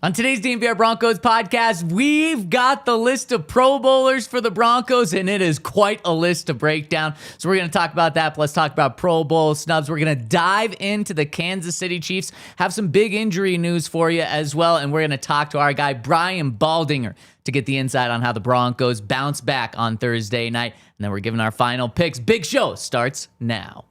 On today's DNVR Broncos podcast, we've got the list of Pro Bowlers for the Broncos, and it is quite a list to break down. So we're going to talk about that, plus talk about Pro Bowl snubs. We're going to dive into the Kansas City Chiefs, have some big injury news for you as well, and we're going to talk to our guy, Brian Baldinger, to get the insight on how the Broncos bounce back on Thursday night. And then we're giving our final picks. Big show starts now.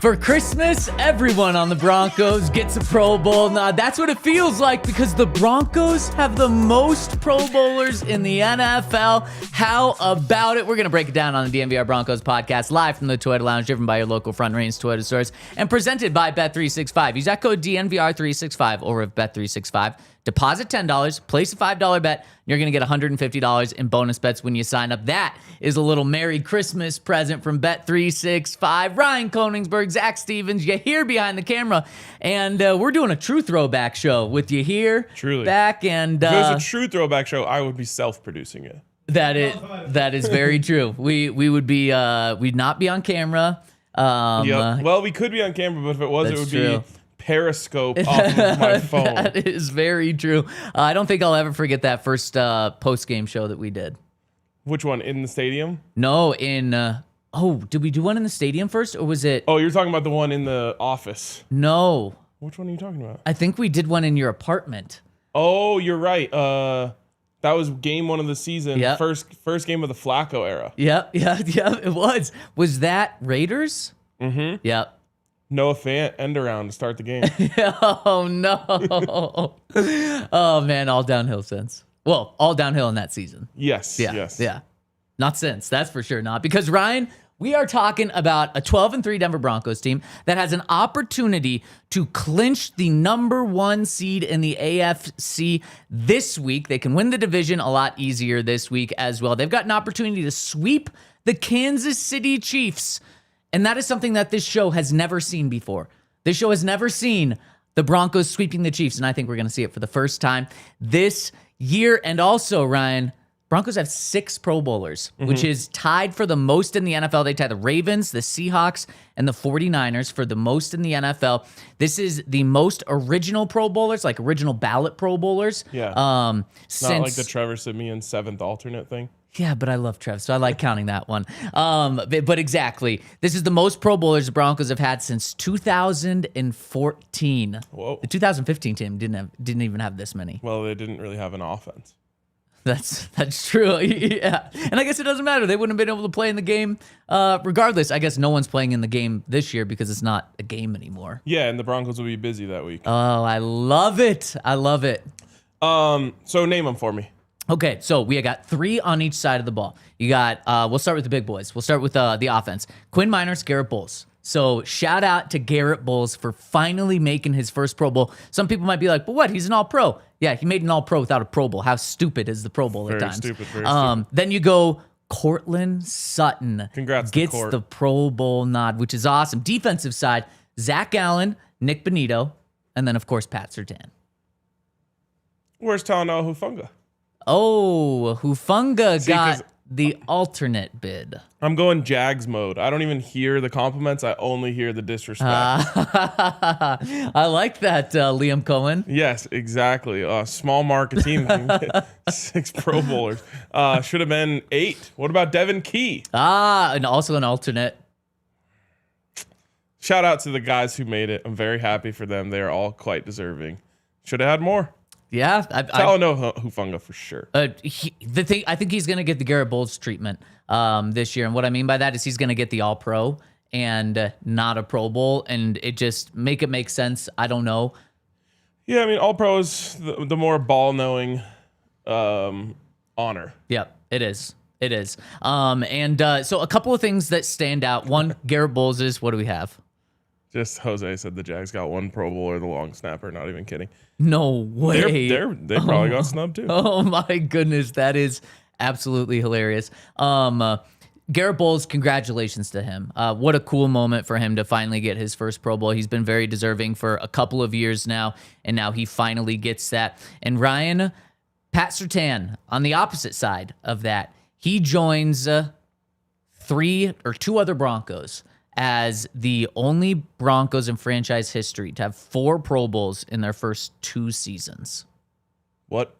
For Christmas, everyone on the Broncos gets a Pro Bowl nod. That's what it feels like because the Broncos have the most Pro Bowlers in the NFL. How about it? We're going to break it down on the DNVR Broncos podcast, live from the Toyota Lounge, driven by your local Front Range Toyota stores, and presented by Bet365. Use that code DNVR365 over at Bet365. Deposit $10, place a $5 bet, and you're going to get $150 in bonus bets when you sign up. That is a little Merry Christmas present from Bet365. Ryan Koenigsberg, Zach Stevens, you here behind the camera, and we're doing a true throwback show with you here. Truly. Back, and if it was a true throwback show, I would be self-producing it. That is very true. We would be we'd not be on camera. Yep. Well, we could be on camera, but if it was, it would true. be Periscope off of my phone. That is very true. I don't think I'll ever forget that first post-game show that we did. Which one? In the stadium? No, in... did we do one in the stadium first, or was it... Oh, you're talking about the one in the office. No. Which one are you talking about? I think we did one in your apartment. Oh, you're right. That was game one of the season. Yep. First game of the Flacco era. Yep, it was. Was that Raiders? Mm-hmm. Yep. Noah Fant end around to start the game. Oh, no. Oh, man, all downhill since. Well, all downhill in that season. Yes. Yeah. Not since, that's for sure not. Because, Ryan, we are talking about a 12-3 Denver Broncos team that has an opportunity to clinch the number one seed in the AFC this week. They can win the division a lot easier this week as well. They've got an opportunity to sweep the Kansas City Chiefs. And that is something that this show has never seen before. This show has never seen the Broncos sweeping the Chiefs, and I think we're going to see it for the first time this year. And also, Ryan, Broncos have 6 Pro Bowlers, which is tied for the most in the NFL. They tie the Ravens, the Seahawks, and the 49ers for the most in the NFL. This is the most original Pro Bowlers, like original ballot Pro Bowlers. Yeah. Not like the Trevor Siemian 7th alternate thing. Yeah, but I love Trev, so I like counting that one. But exactly, this is the most Pro Bowlers the Broncos have had since 2014. Whoa. The 2015 team didn't even have this many. Well, they didn't really have an offense. That's true. Yeah, and I guess it doesn't matter. They wouldn't have been able to play in the game regardless. I guess no one's playing in the game this year because it's not a game anymore. Yeah, and the Broncos will be busy that week. Oh, I love it. So name them for me. Okay, so we got 3 on each side of the ball. You got, we'll start with the big boys. We'll start with the offense. Quinn Miners, Garrett Bowles. So shout out to Garrett Bowles for finally making his first Pro Bowl. Some people might be like, but what? He's an all-pro. Yeah, he made an all-pro without a Pro Bowl. How stupid is the Pro Bowl at times? Very stupid. Then you go Cortland Sutton. Congrats gets to Court. the Pro Bowl nod, which is awesome. Defensive side, Zach Allen, Nick Bonito, and then, of course, Pat Surtain. Where's Talanoa Hufanga? Oh, Hufanga got the alternate bid. I'm going Jags mode. I don't even hear the compliments. I only hear the disrespect. I like that, Liam Cohen. Yes, exactly. Small market team. 6 Pro Bowlers. Should have been 8. What about Devin Key? And also an alternate. Shout out to the guys who made it. I'm very happy for them. They are all quite deserving. Should have had more. Yeah, Talanoa Hufanga for sure. I think he's going to get the Garrett Bowles treatment this year, and what I mean by that is he's going to get the All-Pro and not a Pro Bowl, and it just make sense. I don't know. Yeah, I mean, All-Pro is the more ball-knowing honor. Yep, it is. It is. So a couple of things that stand out. One, Garrett Bowles' what do we have? Just Jose said the Jags got one Pro Bowler, the long snapper. Not even kidding. No way. They probably got snubbed too. Oh my goodness, that is absolutely hilarious. Garrett Bowles, congratulations to him. What a cool moment for him to finally get his first Pro Bowl. He's been very deserving for a couple of years now, and now he finally gets that. And Ryan, Pat Surtain, on the opposite side of that, he joins two other Broncos as the only Broncos in franchise history to have 4 Pro Bowls in their first 2 seasons. What?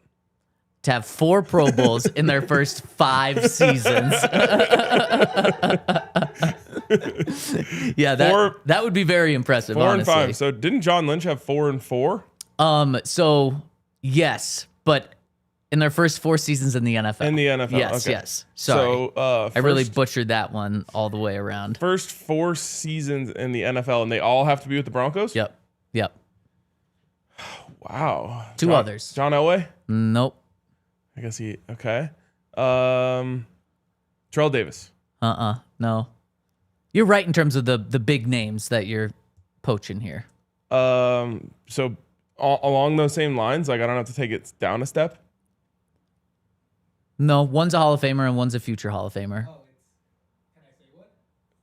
To have 4 Pro Bowls in their first 5 seasons. Yeah, that would be very impressive. 4 honestly. and 5. So didn't John Lynch have 4 and 4? So yes, but in their first 4 seasons in the NFL. In the NFL. Yes, okay. yes. Sorry. So I really butchered that one all the way around. First 4 seasons in the NFL, and they all have to be with the Broncos? Yep. Wow. 2 others. John Elway? Nope. I guess okay. Terrell Davis. No. You're right in terms of the big names that you're poaching here. So along those same lines, like I don't have to take it down a step. No, one's a Hall of Famer and one's a future Hall of Famer. Can I say what?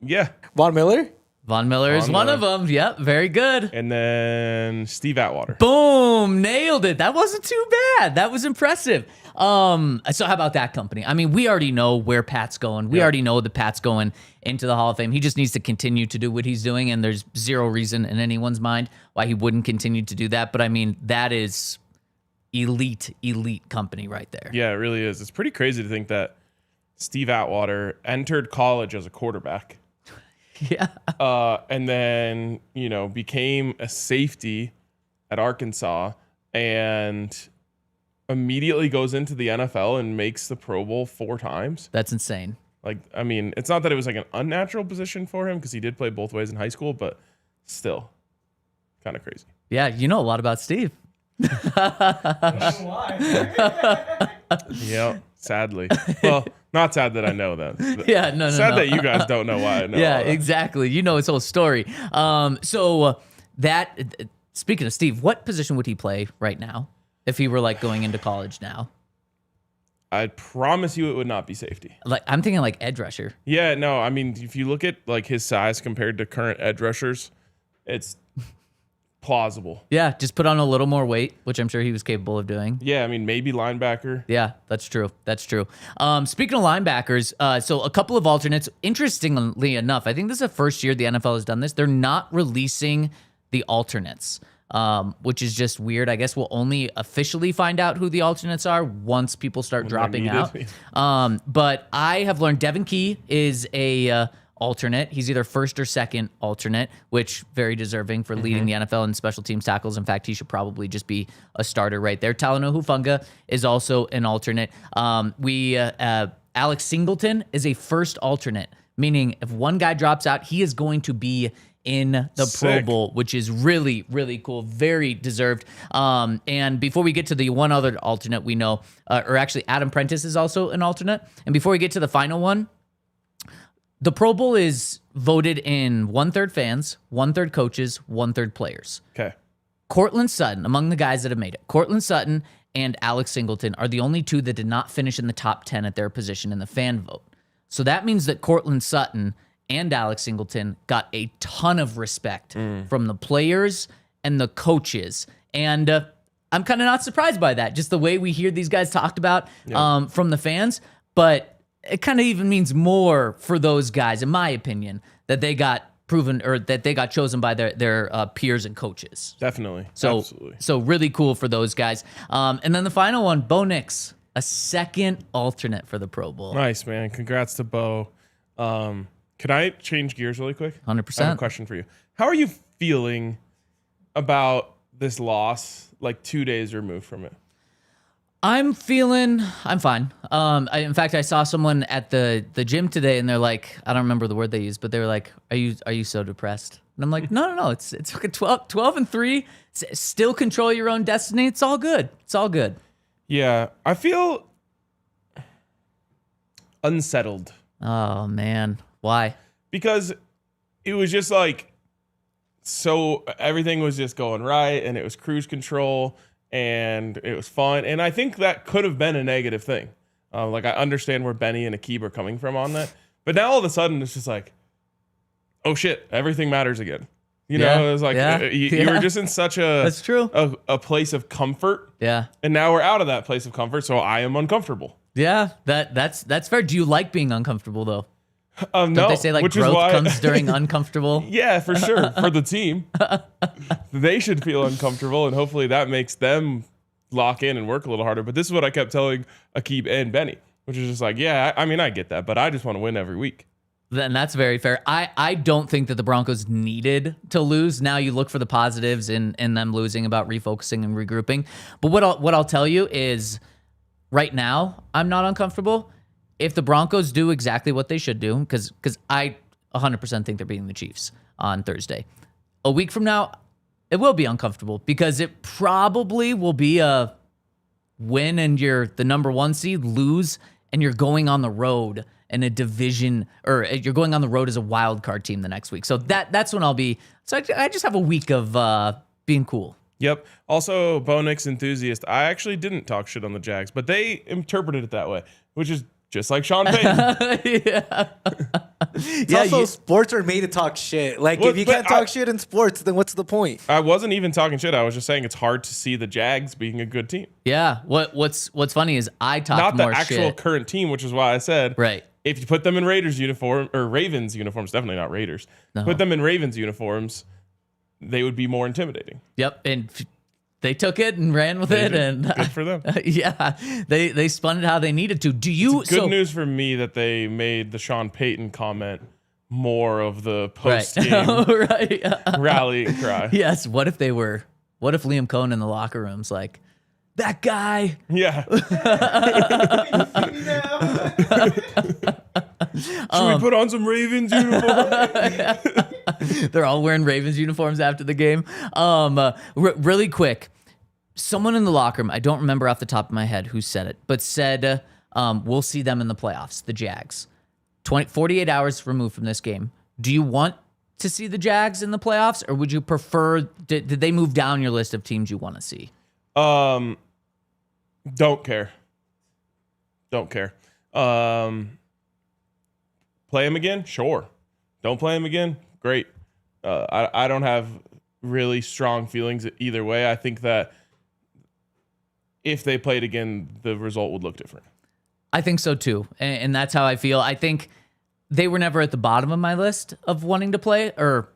Yeah. Von Miller? Von Miller is one of them. Yep, very good. And then Steve Atwater. Boom, nailed it. That wasn't too bad. That was impressive. So how about that company? I mean, we already know where Pat's going. We already know that Pat's going into the Hall of Fame. He just needs to continue to do what he's doing, and there's zero reason in anyone's mind why he wouldn't continue to do that. But I mean, that is elite company right there. Yeah, it really is. It's pretty crazy to think that Steve Atwater entered college as a quarterback. Yeah. And then, became a safety at Arkansas and immediately goes into the NFL and makes the Pro Bowl 4 times. That's insane. Like, I mean, it's not that it was like an unnatural position for him because he did play both ways in high school, but still kind of crazy. Yeah, you know a lot about Steve. Yeah, sadly. Well, not sad that I know that. Yeah, no. Sad that you guys don't know why I know. Yeah, exactly. You know his whole story. Speaking of Steve, what position would he play right now if he were like going into college now? I promise you it would not be safety. Like I'm thinking like edge rusher. Yeah, no, I mean, if you look at like his size compared to current edge rushers, it's plausible. Yeah, just put on a little more weight, which I'm sure he was capable of doing. Yeah, I mean, maybe linebacker. Yeah, that's true. Speaking of linebackers, so a couple of alternates. Interestingly enough, I think this is the first year the NFL has done this. They're not releasing the alternates, which is just weird. I guess we'll only officially find out who the alternates are once people start dropping out. But I have learned Devin Key is a alternate. He's either first or second alternate, which very deserving for leading the NFL in special teams tackles. In fact, he should probably just be a starter right there. Talanoa Hufanga is also an alternate. Alex Singleton is a first alternate, meaning if one guy drops out, he is going to be in the Pro Bowl, which is really, really cool. Very deserved. And before we get to the one other alternate we know, or actually Adam Prentice is also an alternate. And before we get to the final one, the Pro Bowl is voted in 1/3 fans, 1/3 coaches, 1/3 players. Okay. Cortland Sutton, among the guys that have made it, Cortland Sutton and Alex Singleton are the only 2 that did not finish in the top 10 at their position in the fan vote. So that means that Cortland Sutton and Alex Singleton got a ton of respect from the players and the coaches. And I'm kind of not surprised by that, just the way we hear these guys talked about from the fans. But it kind of even means more for those guys, in my opinion, that they got proven or that they got chosen by their peers and coaches. Definitely. So, Absolutely. So really cool for those guys. And then the final one, Bo Nix, a second alternate for the Pro Bowl. Nice, man. Congrats to Bo. Could I change gears really quick? 100%. I have a question for you. How are you feeling about this loss, like 2 days removed from it? I'm fine. In fact, I saw someone at the gym today, and they're like, I don't remember the word they used, but they were like, "Are you so depressed?" And I'm like, no. It's like 12-3. Still control your own destiny. It's all good. It's all good. Yeah, I feel unsettled. Oh man, why? Because it was just like, so everything was just going right, and it was cruise control, and it was fun. And I think that could have been a negative thing. Like, I understand where Benny and Aqib are coming from on that. But now all of a sudden, it's just like, oh shit, everything matters again. You know, it was like, you were just in such That's true. a place of comfort. Yeah. And now we're out of that place of comfort, so I am uncomfortable. Yeah, that's fair. Do you like being uncomfortable though? No, Don't they say like growth comes during uncomfortable? Yeah, for sure. For the team, they should feel uncomfortable, and hopefully that makes them lock in and work a little harder. But this is what I kept telling Aqib and Benny, which is just like, yeah, I mean, I get that, but I just want to win every week. Then that's very fair. I don't think that the Broncos needed to lose. Now you look for the positives in them losing, about refocusing and regrouping. But what I'll tell you is, right now I'm not uncomfortable. If the Broncos do exactly what they should do, because I 100% think they're beating the Chiefs on Thursday. A week from now, it will be uncomfortable because it probably will be a win and you're the number 1 seed, lose, and you're going on the road in a division, or you're going on the road as a wild card team the next week. So that's when I'll be. So I just have a week of being cool. Yep. Also, Bo Nix enthusiast. I actually didn't talk shit on the Jags, but they interpreted it that way, which is just like Sean Payton. Yeah. It's also, sports are made to talk shit. Like, Well, if you but can't talk shit in sports, then what's the point? I wasn't even talking shit. I was just saying it's hard to see the Jags being a good team. Yeah. What's funny is I talk Not more the actual shit. current team, which is why I said, Right. if you put them in Raiders uniform or Ravens uniforms, definitely not Raiders. No. Put them in Ravens uniforms, they would be more intimidating. Yep. And they took it and ran with They it, did. and Good for them. yeah, they spun it how they needed to. Do you? Good news for me that they made the Sean Payton comment more of the post game right. rally and cry. Yes. What if Liam Cohen in the locker room's like, that guy? Yeah. Should we put on some Ravens uniform? They're all wearing Ravens uniforms after the game. Really quick, someone in the locker room, I don't remember off the top of my head who said it, but said we'll see them in the playoffs, the Jags. 48 hours removed from this game. Do you want to see the Jags in the playoffs, or would you prefer, did they move down your list of teams you want to see? Don't care. Don't care. Play him again? Sure. Don't play him again? Great. I don't have really strong feelings either way. I think that if they played again, the result would look different. I think so too. And that's how I feel. I think they were never at the bottom of my list of wanting to play, or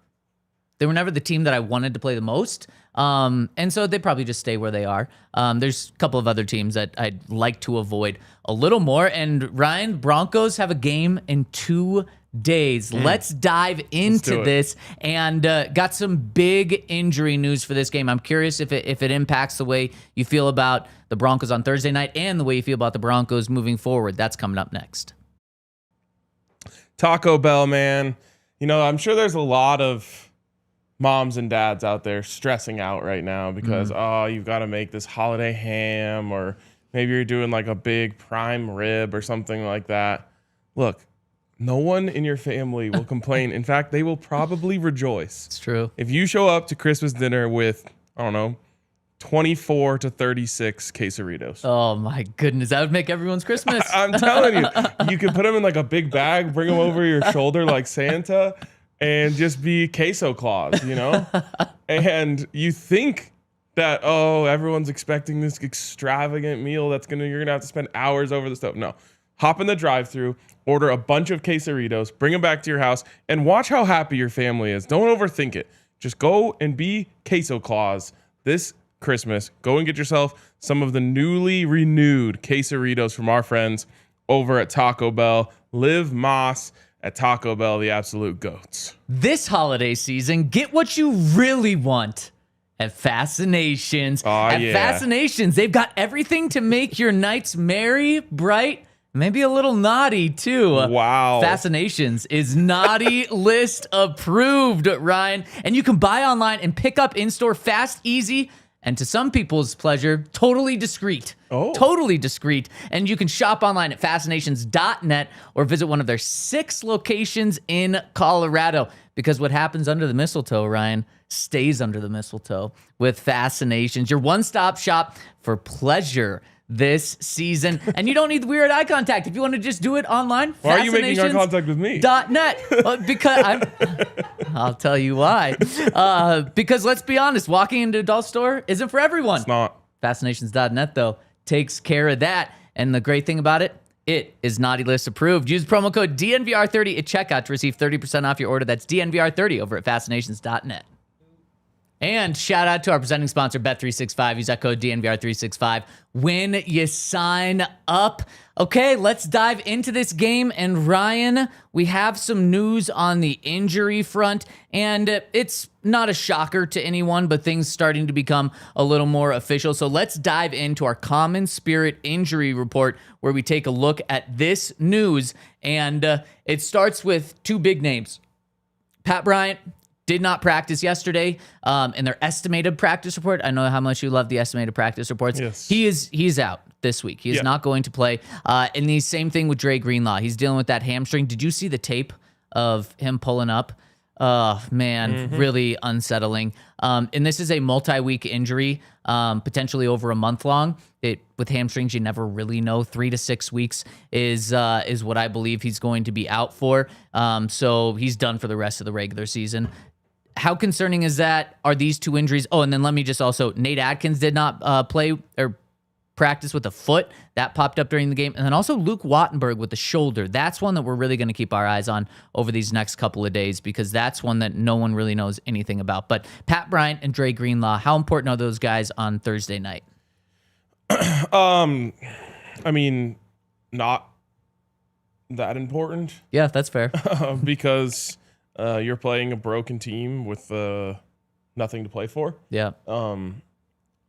they were never the team that I wanted to play the most. And so they probably just stay where they are. There's a couple of other teams that I'd like to avoid a little more. And Ryan, Broncos have a game in 2 days. Let's dive into this, and got some big injury news for this game. I'm curious if it impacts the way you feel about the Broncos on Thursday night and the way you feel about the Broncos moving forward. That's coming up next. Taco Bell, man. You know, I'm sure there's a lot of moms and dads out there stressing out right now because, you've got to make this holiday ham, or maybe you're doing like a big prime rib or something like that. Look, no one in your family will complain. In fact, they will probably rejoice. It's true. If you show up to Christmas dinner with, I don't know, 24 to 36 quesadillas. Oh my goodness, that would make everyone's Christmas. I'm telling you, you can put them in like a big bag, bring them over your shoulder like Santa, and just be queso claws, you know? And you think that, everyone's expecting this extravagant meal you're gonna have to spend hours over the stove. No. Hop in the drive-thru, order a bunch of quesadillas, bring them back to your house, and watch how happy your family is. Don't overthink it. Just go and be queso claws this Christmas. Go and get yourself some of the newly renewed quesadillas from our friends over at Taco Bell. Liv Moss at Taco Bell, the absolute goats. This holiday season, get what you really want at Fascinations. At Fascinations, they've got everything to make your nights merry, bright, maybe a little naughty too. Wow. Fascinations is naughty list approved, Ryan. And you can buy online and pick up in-store fast, easy, and to some people's pleasure, totally discreet. Oh. Totally discreet. And you can shop online at fascinations.net or visit one of their 6 locations in Colorado. Because what happens under the mistletoe, Ryan, stays under the mistletoe with Fascinations, your one-stop shop for pleasure this season. And you don't need weird eye contact. If you want to just do it online, why are you making eye contact with me? .net. Because I'll tell you why. Because let's be honest, walking into an adult store isn't for everyone. It's not. Fascinations.net, though, takes care of that. And the great thing about it, it is Naughty List approved. Use promo code DNVR30 at checkout to receive 30% off your order. That's DNVR30 over at fascinations.net. And shout out to our presenting sponsor, Bet365. Use that code DNVR365 when you sign up. Okay, let's dive into this game. And Ryan, we have some news on the injury front. And it's not a shocker to anyone, but things starting to become a little more official. So let's dive into our Common Spirit injury report, where we take a look at this news. And it starts with 2 big names. Pat Bryant did not practice yesterday in their estimated practice report. I know how much you love the estimated practice reports. Yes. He's out this week. He is not going to play. And the same thing with Dre Greenlaw. He's dealing with that hamstring. Did you see the tape of him pulling up? Oh, man, really unsettling. And this is a multi-week injury, potentially over a month long. With hamstrings, you never really know. 3 to 6 weeks is what I believe he's going to be out for. So he's done for the rest of the regular season. How concerning is that? Are these 2 injuries? Oh, and then let me just also, Nate Atkins did not play or practice with a foot. That popped up during the game. And then also Luke Wattenberg with the shoulder. That's one that we're really going to keep our eyes on over these next couple of days, because that's one that no one really knows anything about. But Pat Bryant and Dre Greenlaw, how important are those guys on Thursday night? I mean, not that important. Yeah, that's fair. Because you're playing a broken team with nothing to play for. Yeah.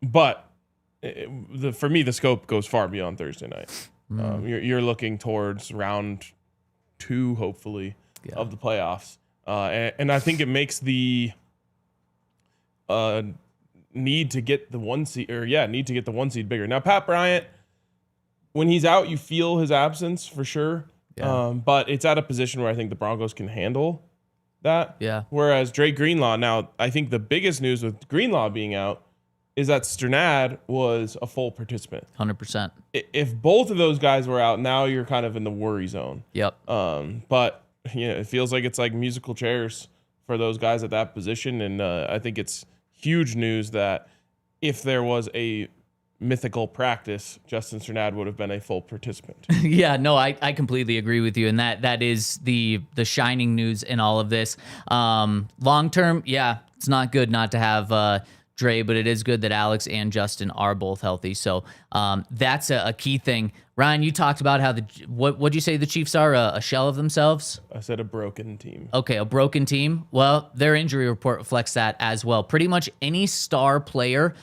But for me, the scope goes far beyond Thursday night. You're looking towards round 2, hopefully, of the playoffs. And I think it makes the need to get the 1 seed bigger. Now, Pat Bryant, when he's out, you feel his absence for sure. Yeah. But it's at a position where I think the Broncos can handle that. Yeah. Whereas Dre Greenlaw, now I think the biggest news with Greenlaw being out is that Strnad was a full participant. 100%. If both of those guys were out, now you're kind of in the worry zone. Yep. But it feels like it's like musical chairs for those guys at that position. And I think it's huge news that if there was a mythical practice, Justin Strnad would have been a full participant. Yeah, no, I completely agree with you. And that is the shining news in all of this. Long term, yeah, it's not good not to have Dre, but it is good that Alex and Justin are both healthy. So that's a key thing. Ryan, you talked about how what'd you say the Chiefs are, a shell of themselves? I said a broken team. Okay, a broken team. Well, their injury report reflects that as well. Pretty much any star player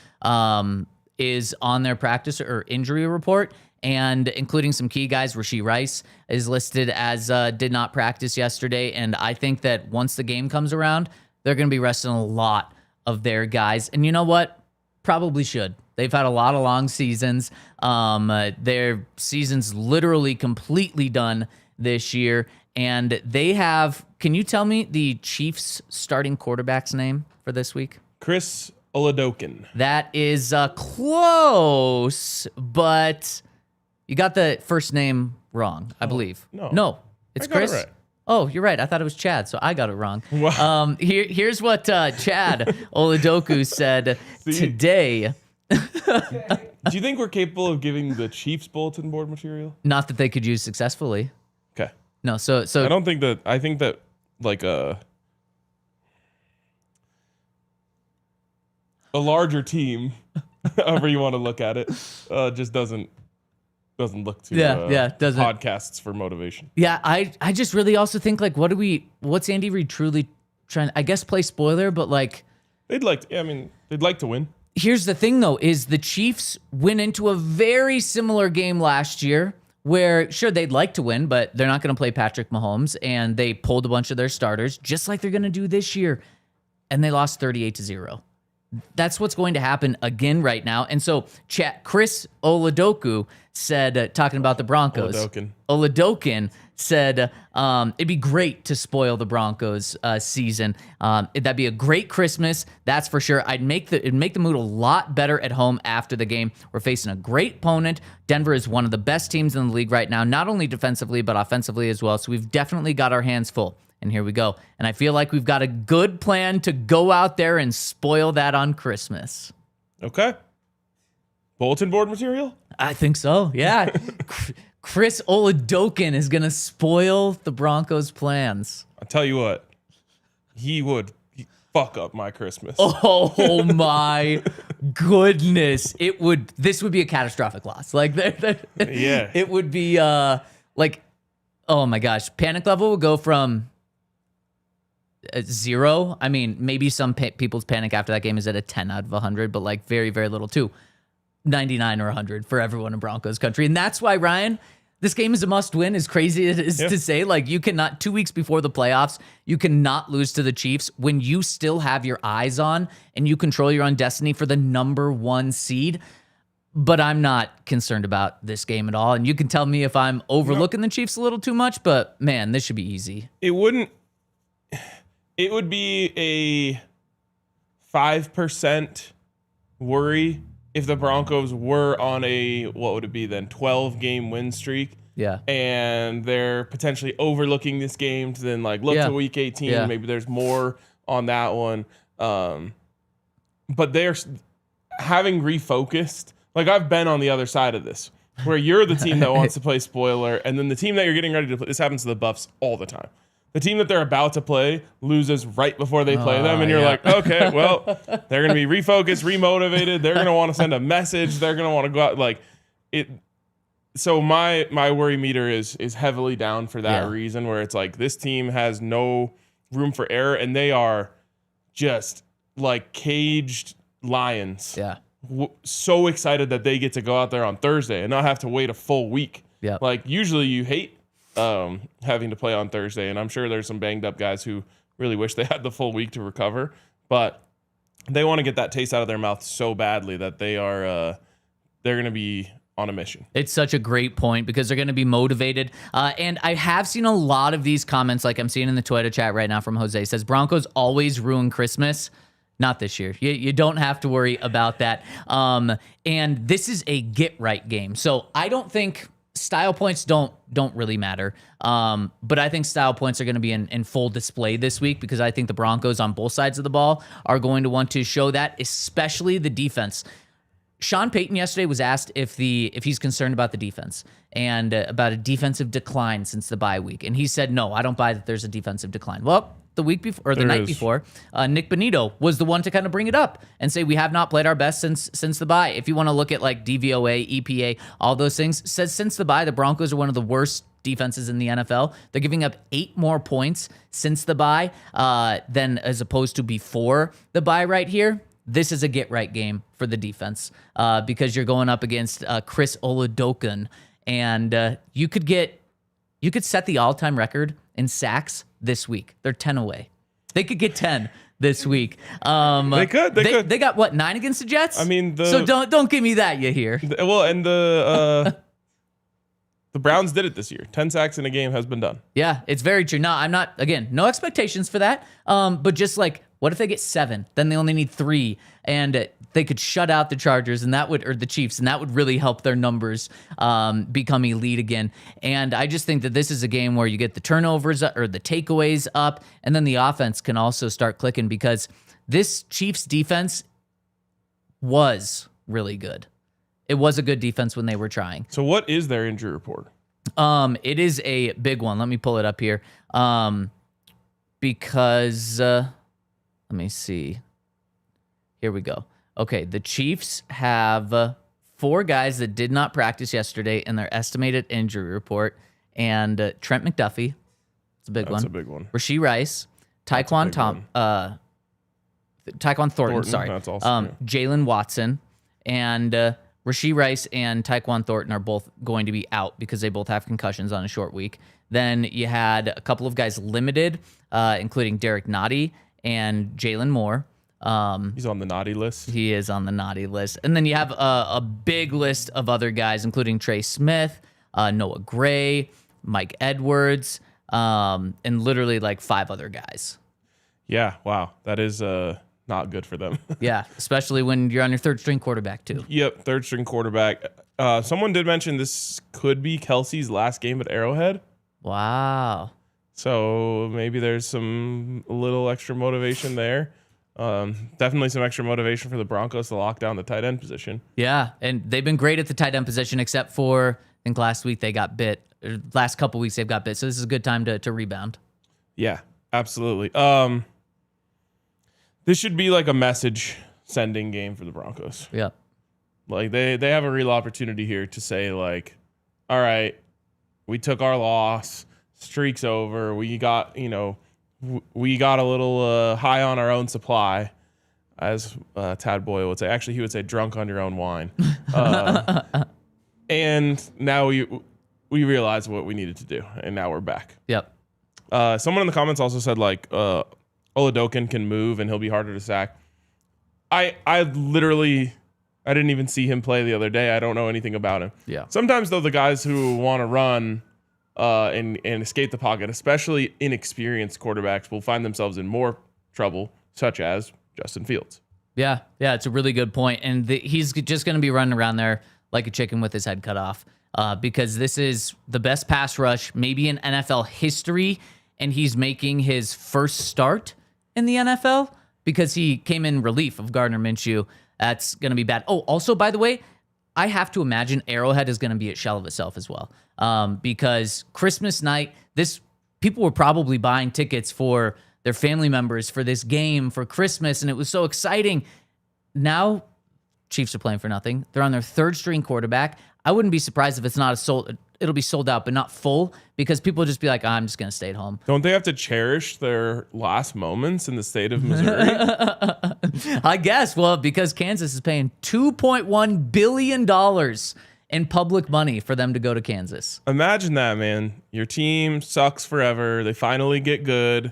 is on their practice or injury report, and including some key guys. Rashee Rice is listed as did not practice yesterday, and I think that once the game comes around, they're going to be resting a lot of their guys. And you know what? Probably should. They've had a lot of long seasons. Their season's literally completely done this year, and they have, can you tell me the Chiefs starting quarterback's name for this week? Chris Oladokin. That is close, but you got the first name wrong, I believe. No, it's Chris. It right. Oh, you're right. I thought it was Chad, so I got it wrong. Wow. Here's what Chad Oladoku said today. Do you think we're capable of giving the Chiefs bulletin board material? Not that they could use successfully. Okay. No, so I don't think that. I think that like a larger team, however you want to look at it, just doesn't look to doesn't podcasts for motivation. Yeah, I just really also think like what's Andy Reid truly trying? I guess play spoiler, but like they'd like to win. Here's the thing though, is the Chiefs went into a very similar game last year where sure they'd like to win, but they're not going to play Patrick Mahomes, and they pulled a bunch of their starters just like they're going to do this year, and they lost 38-0. that's what's going to happen again right now. And so Chris Oladoku said, talking about the Broncos, Oladokin said it'd be great to spoil the Broncos season. That'd be a great Christmas, that's for sure. It'd make the mood a lot better at home after the game. We're facing a great opponent. Denver is one of the best teams in the league right now, not only defensively, but offensively as well. So we've definitely got our hands full. And here we go. And I feel like we've got a good plan to go out there and spoil that on Christmas. Okay. Bulletin board material? I think so, yeah. Chris Oladokin is going to spoil the Broncos' plans. I'll tell you what. He'd fuck up my Christmas. Oh my goodness. This would be a catastrophic loss. Like, yeah. It would be like, oh my gosh. Panic level will go from 0. I mean, maybe some people's panic after that game is at a 10 out of 100, but like very, very little too. 99 or 100 for everyone in Broncos country. And that's why, Ryan, this game is a must win, as crazy as it is to say. Like, you cannot, 2 weeks before the playoffs, you cannot lose to the Chiefs when you still have your eyes on and you control your own destiny for the number 1 seed. But I'm not concerned about this game at all. And you can tell me if I'm overlooking the Chiefs a little too much, but man, this should be easy. It would be a 5% worry if the Broncos were on a, what would it be then, 12-game win streak. Yeah. And they're potentially overlooking this game to then like look to week 18. Yeah. Maybe there's more on that one. But they're having refocused. Like, I've been on the other side of this, where you're the team that wants to play spoiler, and then the team that you're getting ready to play, this happens to the Buffs all the time. The team that they're about to play loses right before they play them, and you're like, okay, well, they're going to be refocused, remotivated. They're going to want to send a message. They're going to want to go out like it. So my worry meter is heavily down for that reason, where it's like this team has no room for error, and they are just like caged lions. Yeah. So excited that they get to go out there on Thursday and not have to wait a full week. Yeah. Like, usually you hate having to play on Thursday, and I'm sure there's some banged up guys who really wish they had the full week to recover, but they want to get that taste out of their mouth so badly that they're going to be on a mission. It's such a great point because they're going to be motivated. And I have seen a lot of these comments, like I'm seeing in the Twitter chat right now from Jose. It says, Broncos always ruin Christmas. Not this year. You don't have to worry about that. And this is a get-right game. So I don't think style points don't really matter. But I think style points are going to be in full display this week because I think the Broncos on both sides of the ball are going to want to show that, especially the defense. Sean Payton yesterday was asked if he's concerned about the defense and about a defensive decline since the bye week. And he said, no, I don't buy that there's a defensive decline. Well, the week before or the night before, Nick Bonito was the one to kind of bring it up and say we have not played our best since the bye. If you want to look at like DVOA, EPA, all those things, says since the bye, the Broncos are one of the worst defenses in the NFL. They're giving up 8 more points since the bye than as opposed to before the bye right here. This is a get-right game for the defense because you're going up against Chris Oladokin, and you could set the all-time record in sacks this week. They're 10 away. They could get 10 this week. They could. They got what, 9 against the Jets? I mean, so don't give me that. You hear? Well, and the Browns did it this year. 10 sacks in a game has been done. Yeah, it's very true. No, I'm not. Again, no expectations for that. But just like, what if they get 7? Then they only need 3, and they could shut out the Chargers and or the Chiefs, and that would really help their numbers become elite again. And I just think that this is a game where you get the turnovers or the takeaways up, and then the offense can also start clicking because this Chiefs defense was really good. It was a good defense when they were trying. So what is their injury report? It is a big one. Let me pull it up here. Because let me see. Here we go. Okay, the Chiefs have 4 guys that did not practice yesterday in their estimated injury report. And Trent McDuffie, it's a big one. That's a big one. Rasheed Rice, Tyquan Thornton, sorry. That's also Jalen Watson, and Rasheed Rice and Tyquan Thornton are both going to be out because they both have concussions on a short week. Then you had a couple of guys limited, including Derek Nottie and Jalen Moore. He's on the naughty list. He is on the naughty list. And then you have a big list of other guys, including Trey Smith, Noah Gray, Mike Edwards, and literally like 5 other guys. Yeah, wow. That is not good for them. Yeah, especially when you're on your third string quarterback too. Yep, third string quarterback. Someone did mention this could be Kelsey's last game at Arrowhead. Wow. So maybe there's a little extra motivation there. Definitely some extra motivation for the Broncos to lock down the tight end position. Yeah, and they've been great at the tight end position, except for I think last week they got bit. Or last couple weeks they've got bit. So this is a good time to rebound. Yeah, absolutely. This should be like a message sending game for the Broncos. Yep. Like they have a real opportunity here to say like, all right, we took our loss, streak's over. We got, we got a little high on our own supply, as Tad Boyle would say. Actually, he would say drunk on your own wine. And now we realized what we needed to do, and now we're back. Yep. Someone in the comments also said like Oladokin can move and he'll be harder to sack. I didn't even see him play the other day. I don't know anything about him. Yeah. Sometimes though, the guys who want to run and escape the pocket, especially inexperienced quarterbacks, will find themselves in more trouble, such as Justin Fields. Yeah, it's a really good point. And he's just going to be running around there like a chicken with his head cut off because this is the best pass rush maybe in NFL history, and he's making his first start in the NFL because he came in relief of Gardner Minshew. That's going to be bad. Oh, also, by the way, I have to imagine Arrowhead is going to be a shell of itself as well because Christmas night, people were probably buying tickets for their family members for this game for Christmas, and it was so exciting. Now, Chiefs are playing for nothing. They're on their third string quarterback. I wouldn't be surprised if it's not it'll be sold out, but not full, because people will just be like, I'm just going to stay at home. Don't they have to cherish their last moments in the state of Missouri? I guess. Well, because Kansas is paying $2.1 billion in public money for them to go to Kansas. Imagine that, man. Your team sucks forever. They finally get good.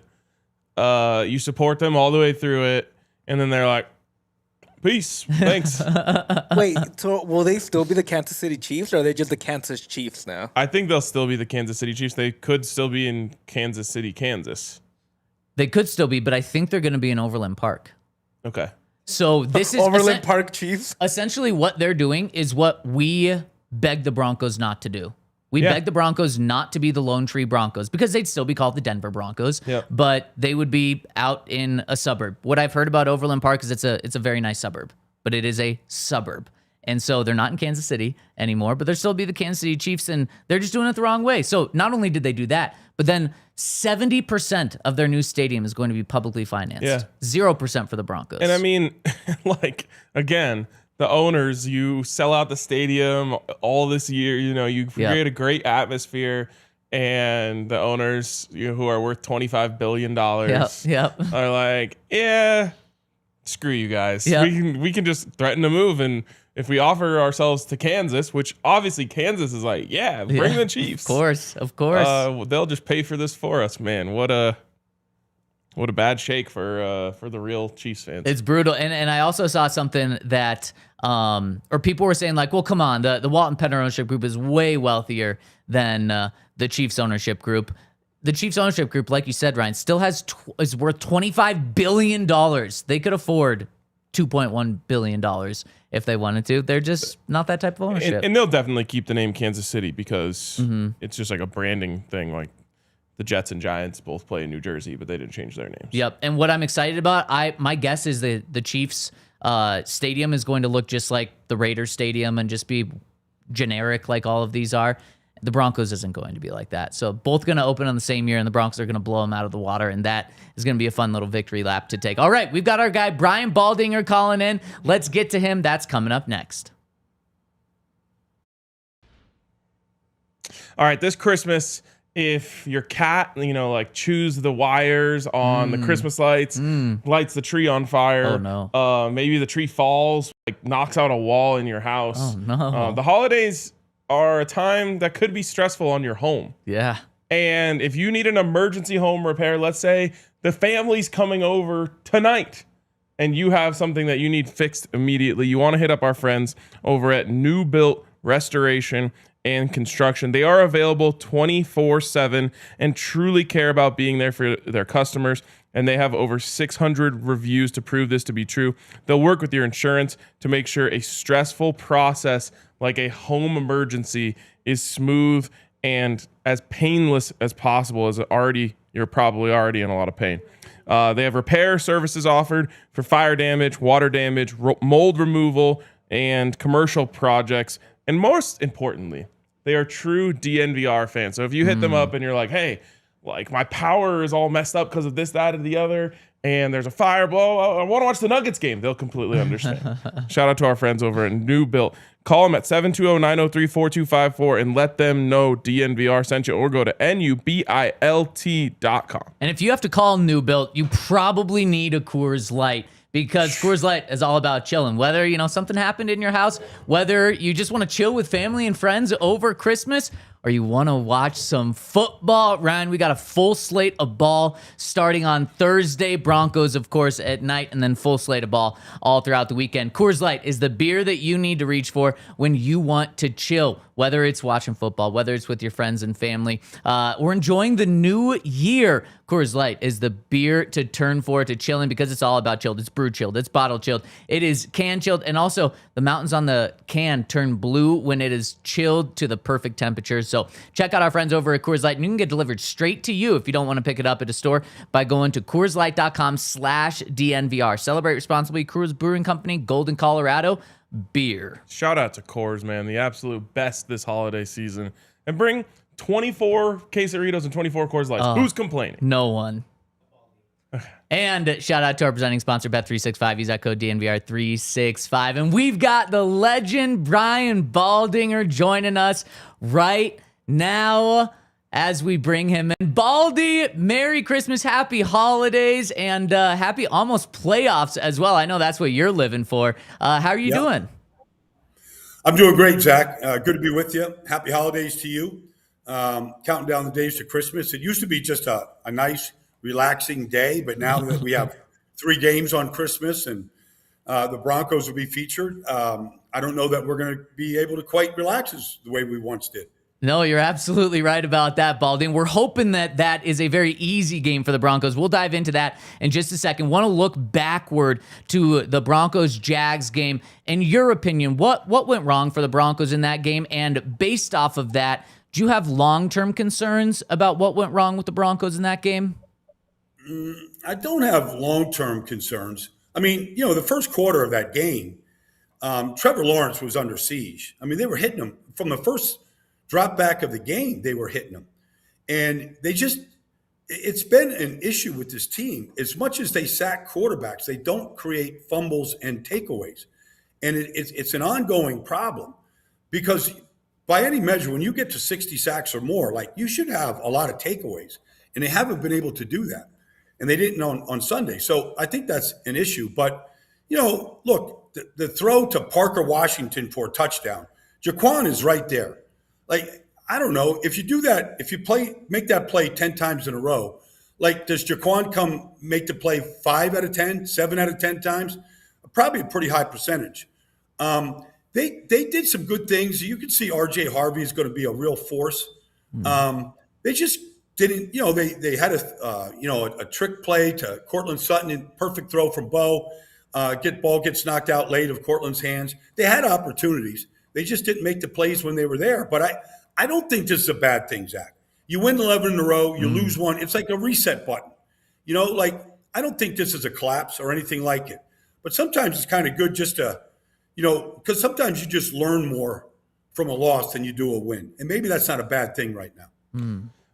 You support them all the way through it. And then they're like, peace. Thanks. Wait, so will they still be the Kansas City Chiefs, or are they just the Kansas Chiefs now? I think they'll still be the Kansas City Chiefs. They could still be in Kansas City, Kansas. They could still be, but I think they're going to be in Overland Park. Okay. So this is Overland Park Chiefs? Essentially what they're doing is what we begged the Broncos not to do. We begged the Broncos not to be the Lone Tree Broncos because they'd still be called the Denver Broncos, but they would be out in a suburb. What I've heard about Overland Park is it's a very nice suburb, but it is a suburb. And so they're not in Kansas City anymore, but they'll still be the Kansas City Chiefs, and they're just doing it the wrong way. So not only did they do that, but then 70% of their new stadium is going to be publicly financed. Yeah. 0% for the Broncos. And I mean, like, again, the owners, you sell out the stadium all this year, you create a great atmosphere, and the owners, who are worth $25 billion are like, yeah, screw you guys. Yep. We can just threaten to move, and if we offer ourselves to Kansas, which obviously Kansas is like, bring the Chiefs. Of course. They'll just pay for this for us, man. What a bad shake for the real Chiefs fans. It's brutal. And I also saw something that, or people were saying like, well, come on, the Walton Penner ownership group is way wealthier than the Chiefs ownership group. The Chiefs ownership group, like you said, Ryan, still is worth $25 billion. They could afford $2.1 billion if they wanted to. They're just not that type of ownership. And they'll definitely keep the name Kansas City because it's just like a branding thing. Like the Jets and Giants both play in New Jersey, but they didn't change their names. Yep. And what I'm excited about, my guess is the Chiefs stadium is going to look just like the Raiders stadium and just be generic like all of these are. The Broncos isn't going to be like that. So both going to open on the same year, and the Broncos are going to blow them out of the water, and that is going to be a fun little victory lap to take. All right, we've got our guy Brian Baldinger calling in. Let's get to him. That's coming up next. All right, this Christmas, if your cat, like chews the wires on the Christmas lights, lights the tree on fire. Oh, no. Maybe the tree falls, like knocks out a wall in your house. Oh, no. The holidays are a time that could be stressful on your home. Yeah. And if you need an emergency home repair, let's say the family's coming over tonight and you have something that you need fixed immediately, you want to hit up our friends over at New Built Restoration and Construction. They are available 24/7 and truly care about being there for their customers. And they have over 600 reviews to prove this to be true. They'll work with your insurance to make sure a stressful process like a home emergency is smooth and as painless as possible, as you're probably already in a lot of pain. They have repair services offered for fire damage, water damage, mold removal, and commercial projects. And most importantly, they are true DNVR fans. So if you hit them up and you're like, hey, like my power is all messed up because of this, that, and the other, and there's a fire blow, I want to watch the Nuggets game, they'll completely understand. Shout out to our friends over at New Built. Call them at 720-903-4254 and let them know DNVR sent you, or go to nubilt.com. And if you have to call New Built, you probably need a Coors Light, because Coors Light is all about chilling. Whether, something happened in your house, whether you just want to chill with family and friends over Christmas, or you want to watch some football. Ryan, we got a full slate of ball starting on Thursday. Broncos, of course, at night, and then full slate of ball all throughout the weekend. Coors Light is the beer that you need to reach for when you want to chill, whether it's watching football, whether it's with your friends and family, or enjoying the new year. Coors Light is the beer to turn for, to chilling, because it's all about chilled. It's brew chilled. It's bottle chilled. It is can chilled. And also, the mountains on the can turn blue when it is chilled to the perfect temperature. So check out our friends over at Coors Light, and you can get delivered straight to you if you don't want to pick it up at a store by going to CoorsLight.com/DNVR. Celebrate responsibly. Coors Brewing Company, Golden, Colorado. Beer. Shout out to Coors, man. The absolute best this holiday season. And bring 24 quesadillas and 24 Coors Lights. Who's complaining? No one. And shout out to our presenting sponsor, Bet365. Use that code DNVR365. And we've got the legend Brian Baldinger joining us right now as we bring him in. Baldy, Merry Christmas, Happy Holidays, and happy almost playoffs as well. I know that's what you're living for. How are you doing? I'm doing great, Zach. Good to be with you. Happy holidays to you. Counting down the days to Christmas. It used to be just a nice, relaxing day, but now that we have 3 games on Christmas and the Broncos will be featured, I don't know that we're going to be able to quite relax as the way we once did. No, you're absolutely right about that, Baldy. And we're hoping that that is a very easy game for the Broncos. We'll dive into that in just a second. Want to look backward to the Broncos-Jags game. In your opinion, what went wrong for the Broncos in that game? And based off of that, do you have long-term concerns about what went wrong with the Broncos in that game? I don't have long-term concerns. I mean, the first quarter of that game, Trevor Lawrence was under siege. I mean, they were hitting him from the first drop back of the game. They were hitting him. And it's been an issue with this team. As much as they sack quarterbacks, they don't create fumbles and takeaways. And it's an ongoing problem, because by any measure, when you get to 60 sacks or more, you should have a lot of takeaways. And they haven't been able to do that. And they didn't on Sunday. So I think that's an issue. But, look, the throw to Parker Washington for a touchdown, Jaquan is right there. I don't know, if you do that, if you make that play 10 times in a row, does Jaquan come make the play 5 out of 10, 7 out of 10 times? Probably a pretty high percentage. They did some good things. You can see R.J. Harvey is going to be a real force. They just didn't, they had a trick play to Cortland Sutton, and perfect throw from Bo. Ball gets knocked out late of Cortland's hands. They had opportunities. They just didn't make the plays when they were there. But I don't think this is a bad thing, Zach. You win 11 in a row, you lose one. It's like a reset button. I don't think this is a collapse or anything like it. But sometimes it's kind of good just to, because sometimes you just learn more from a loss than you do a win. And maybe that's not a bad thing right now.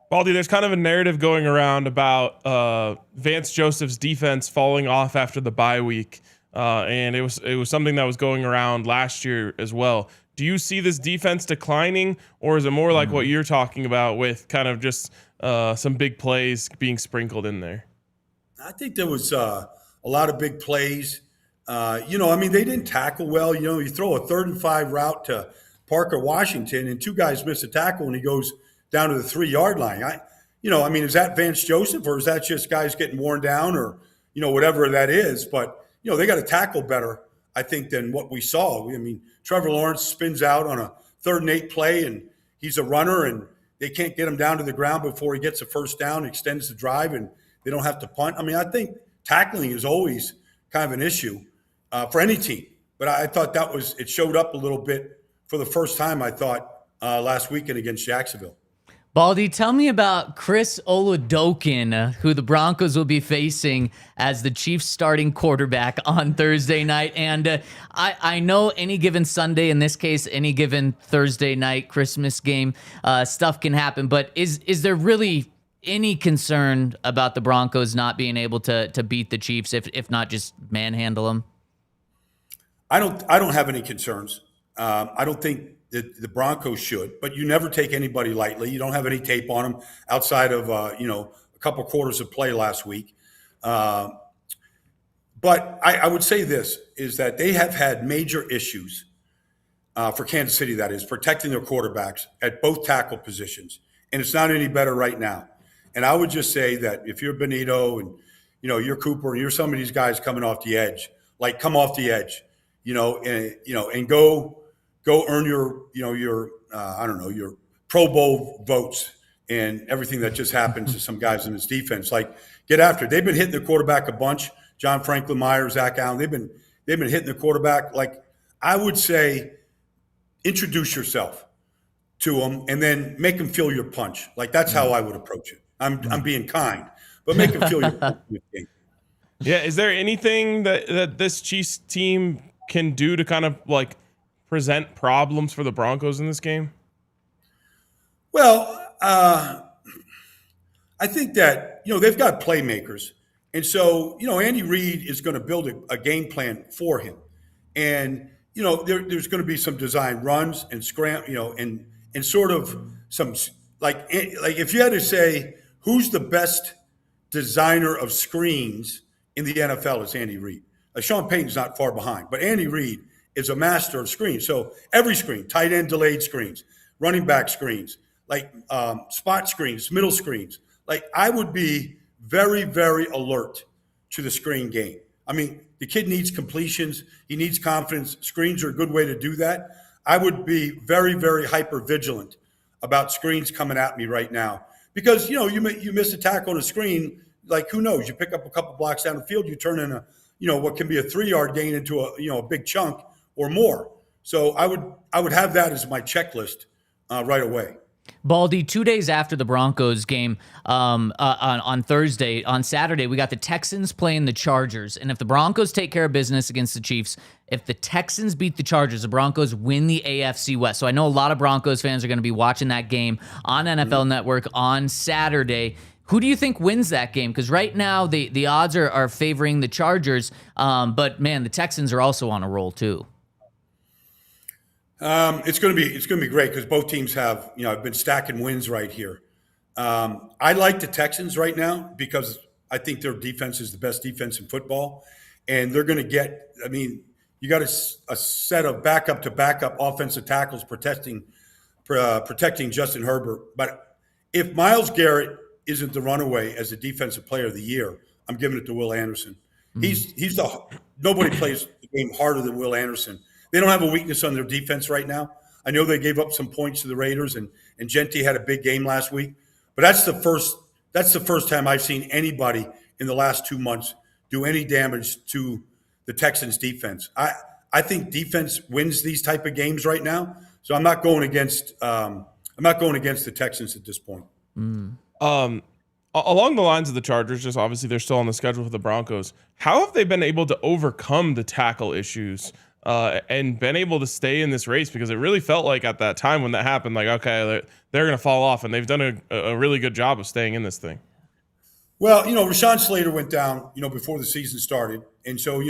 Baldy, there's kind of a narrative going around about Vance Joseph's defense falling off after the bye week. And it was something that was going around last year as well. Do you see this defense declining, or is it more like what you're talking about with kind of just some big plays being sprinkled in there? I think there was a lot of big plays. They didn't tackle well. You throw a 3rd and 5 route to Parker Washington, and 2 guys miss a tackle, and he goes down to the 3-yard line. Is that Vance Joseph, or is that just guys getting worn down, or, whatever that is? But they got to tackle better, I think, than what we saw. I mean, Trevor Lawrence spins out on a 3rd and 8 play, and he's a runner, and they can't get him down to the ground before he gets a first down, extends the drive, and they don't have to punt. I mean, I think tackling is always kind of an issue for any team. But I thought it showed up a little bit for the first time, I thought, last weekend against Jacksonville. Baldy, tell me about Chris Oladokun, who the Broncos will be facing as the Chiefs starting quarterback on Thursday night. And I know any given Sunday, in this case, any given Thursday night Christmas game, stuff can happen. But is there really any concern about the Broncos not being able to beat the Chiefs, if not just manhandle them? I don't have any concerns. I don't think the Broncos should, but you never take anybody lightly. You don't have any tape on them outside of a couple quarters of play last week. But I would say this is that they have had major issues for Kansas City, that is, protecting their quarterbacks at both tackle positions, and it's not any better right now. And I would just say that if you're Benito and you're Cooper and you're some of these guys coming off the edge, like come off the edge, and go earn your your Pro Bowl votes and everything that just happened to some guys in this defense. Like, get after it. They've been hitting the quarterback a bunch. John Franklin Myers, Zach Allen. They've been hitting the quarterback. Like, I would say, introduce yourself to them and then make them feel your punch. Like, that's how I would approach it. I'm being kind, but make them feel your punch. Yeah. Is there anything that this Chiefs team can do to kind of like present problems for the Broncos in this game? Well, I think that, they've got playmakers. And so, Andy Reid is going to build a game plan for him. And, there's going to be some design runs and and sort of some, like if you had to say who's the best designer of screens in the NFL, it's Andy Reid. Sean Payton's not far behind, but Andy Reid is a master of screens. So every screen, tight end delayed screens, running back screens, like spot screens, middle screens. Like, I would be very, very alert to the screen game. I mean, the kid needs completions. He needs confidence. Screens are a good way to do that. I would be very, very hyper vigilant about screens coming at me right now. Because, you miss a tackle on a screen, like, who knows? You pick up a couple blocks down the field, you turn in what can be a 3-yard gain into a big chunk or more. So I would have that as my checklist right away. Baldy, 2 days after the Broncos game on Thursday, on Saturday, we got the Texans playing the Chargers. And if the Broncos take care of business against the Chiefs, if the Texans beat the Chargers, the Broncos win the AFC West. So I know a lot of Broncos fans are going to be watching that game on NFL Network on Saturday. Who do you think wins that game? Because right now the odds are favoring the Chargers, but man, the Texans are also on a roll too. It's going to be great because both teams have been stacking wins right here. I like the Texans right now because I think their defense is the best defense in football, and they're going to get. I mean, you got a set of backup to backup offensive tackles protecting Justin Herbert. But if Myles Garrett isn't the runaway as a defensive player of the year, I'm giving it to Will Anderson. Nobody plays the game harder than Will Anderson. They don't have a weakness on their defense right now. I know they gave up some points to the Raiders, and Genti had a big game last week. But that's the first time I've seen anybody in the last 2 months do any damage to the Texans defense. I think defense wins these type of games right now. So I'm not going against the Texans at this point. Along the lines of the Chargers, just obviously they're still on the schedule for the Broncos. How have they been able to overcome the tackle issues and been able to stay in this race? Because it really felt like at that time when that happened, like, okay, they're going to fall off, and they've done a really good job of staying in this thing. Well, Rashawn Slater went down, before the season started. And so,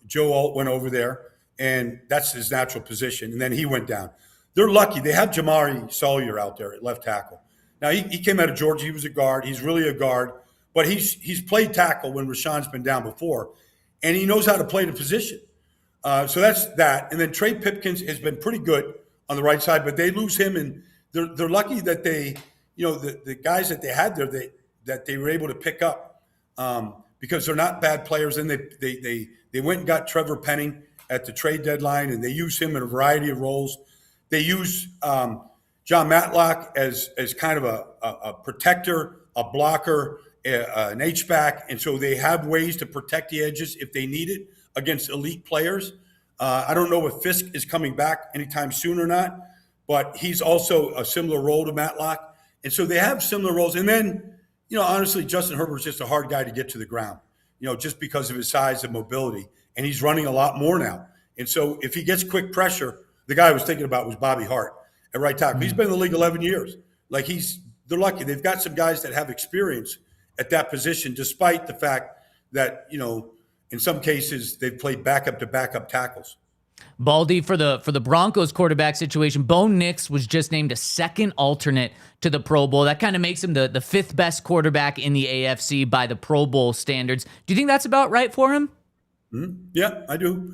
Joe Alt went over there, and that's his natural position. And then he went down. They're lucky. They have Jamari Sawyer out there at left tackle. Now, he came out of Georgia. He was a guard. He's really a guard. But he's played tackle when Rashawn's been down before, and he knows how to play the position. So that's that. And then Trey Pipkins has been pretty good on the right side, but they lose him, and they're lucky that they, the guys that they had there, that they were able to pick up because they're not bad players. And they went and got Trevor Penning at the trade deadline, and they used him in a variety of roles. They use John Matlock as kind of a protector, a blocker, an H-back, and so they have ways to protect the edges if they need it against elite players. I don't know if Fisk is coming back anytime soon or not, but he's also a similar role to Matlock. And so they have similar roles. And then, honestly, Justin Herbert's just a hard guy to get to the ground, just because of his size and mobility. And he's running a lot more now. And so if he gets quick pressure, the guy I was thinking about was Bobby Hart at right tackle. He's been in the league 11 years. Like they're lucky. They've got some guys that have experience at that position, despite the fact that, in some cases they've played backup to backup tackles. Baldy, for the Broncos quarterback situation, Bo Nix was just named a second alternate to the Pro Bowl. That kind of makes him the fifth best quarterback in the AFC by the Pro Bowl standards. Do you think that's about right for him? Mm-hmm. Yeah, I do.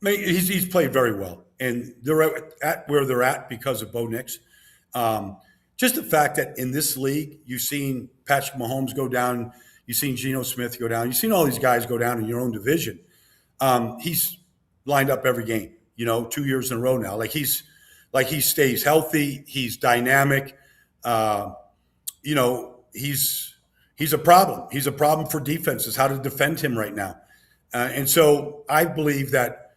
He's played very well, and they're at where they're at because of Bo Nix. Just the fact that in this league, you've seen Patrick Mahomes go down, you've seen Geno Smith go down, you've seen all these guys go down in your own division. He's lined up every game, 2 years in a row now. He stays healthy, he's dynamic. He's a problem. He's a problem for defenses, how to defend him right now. And so I believe that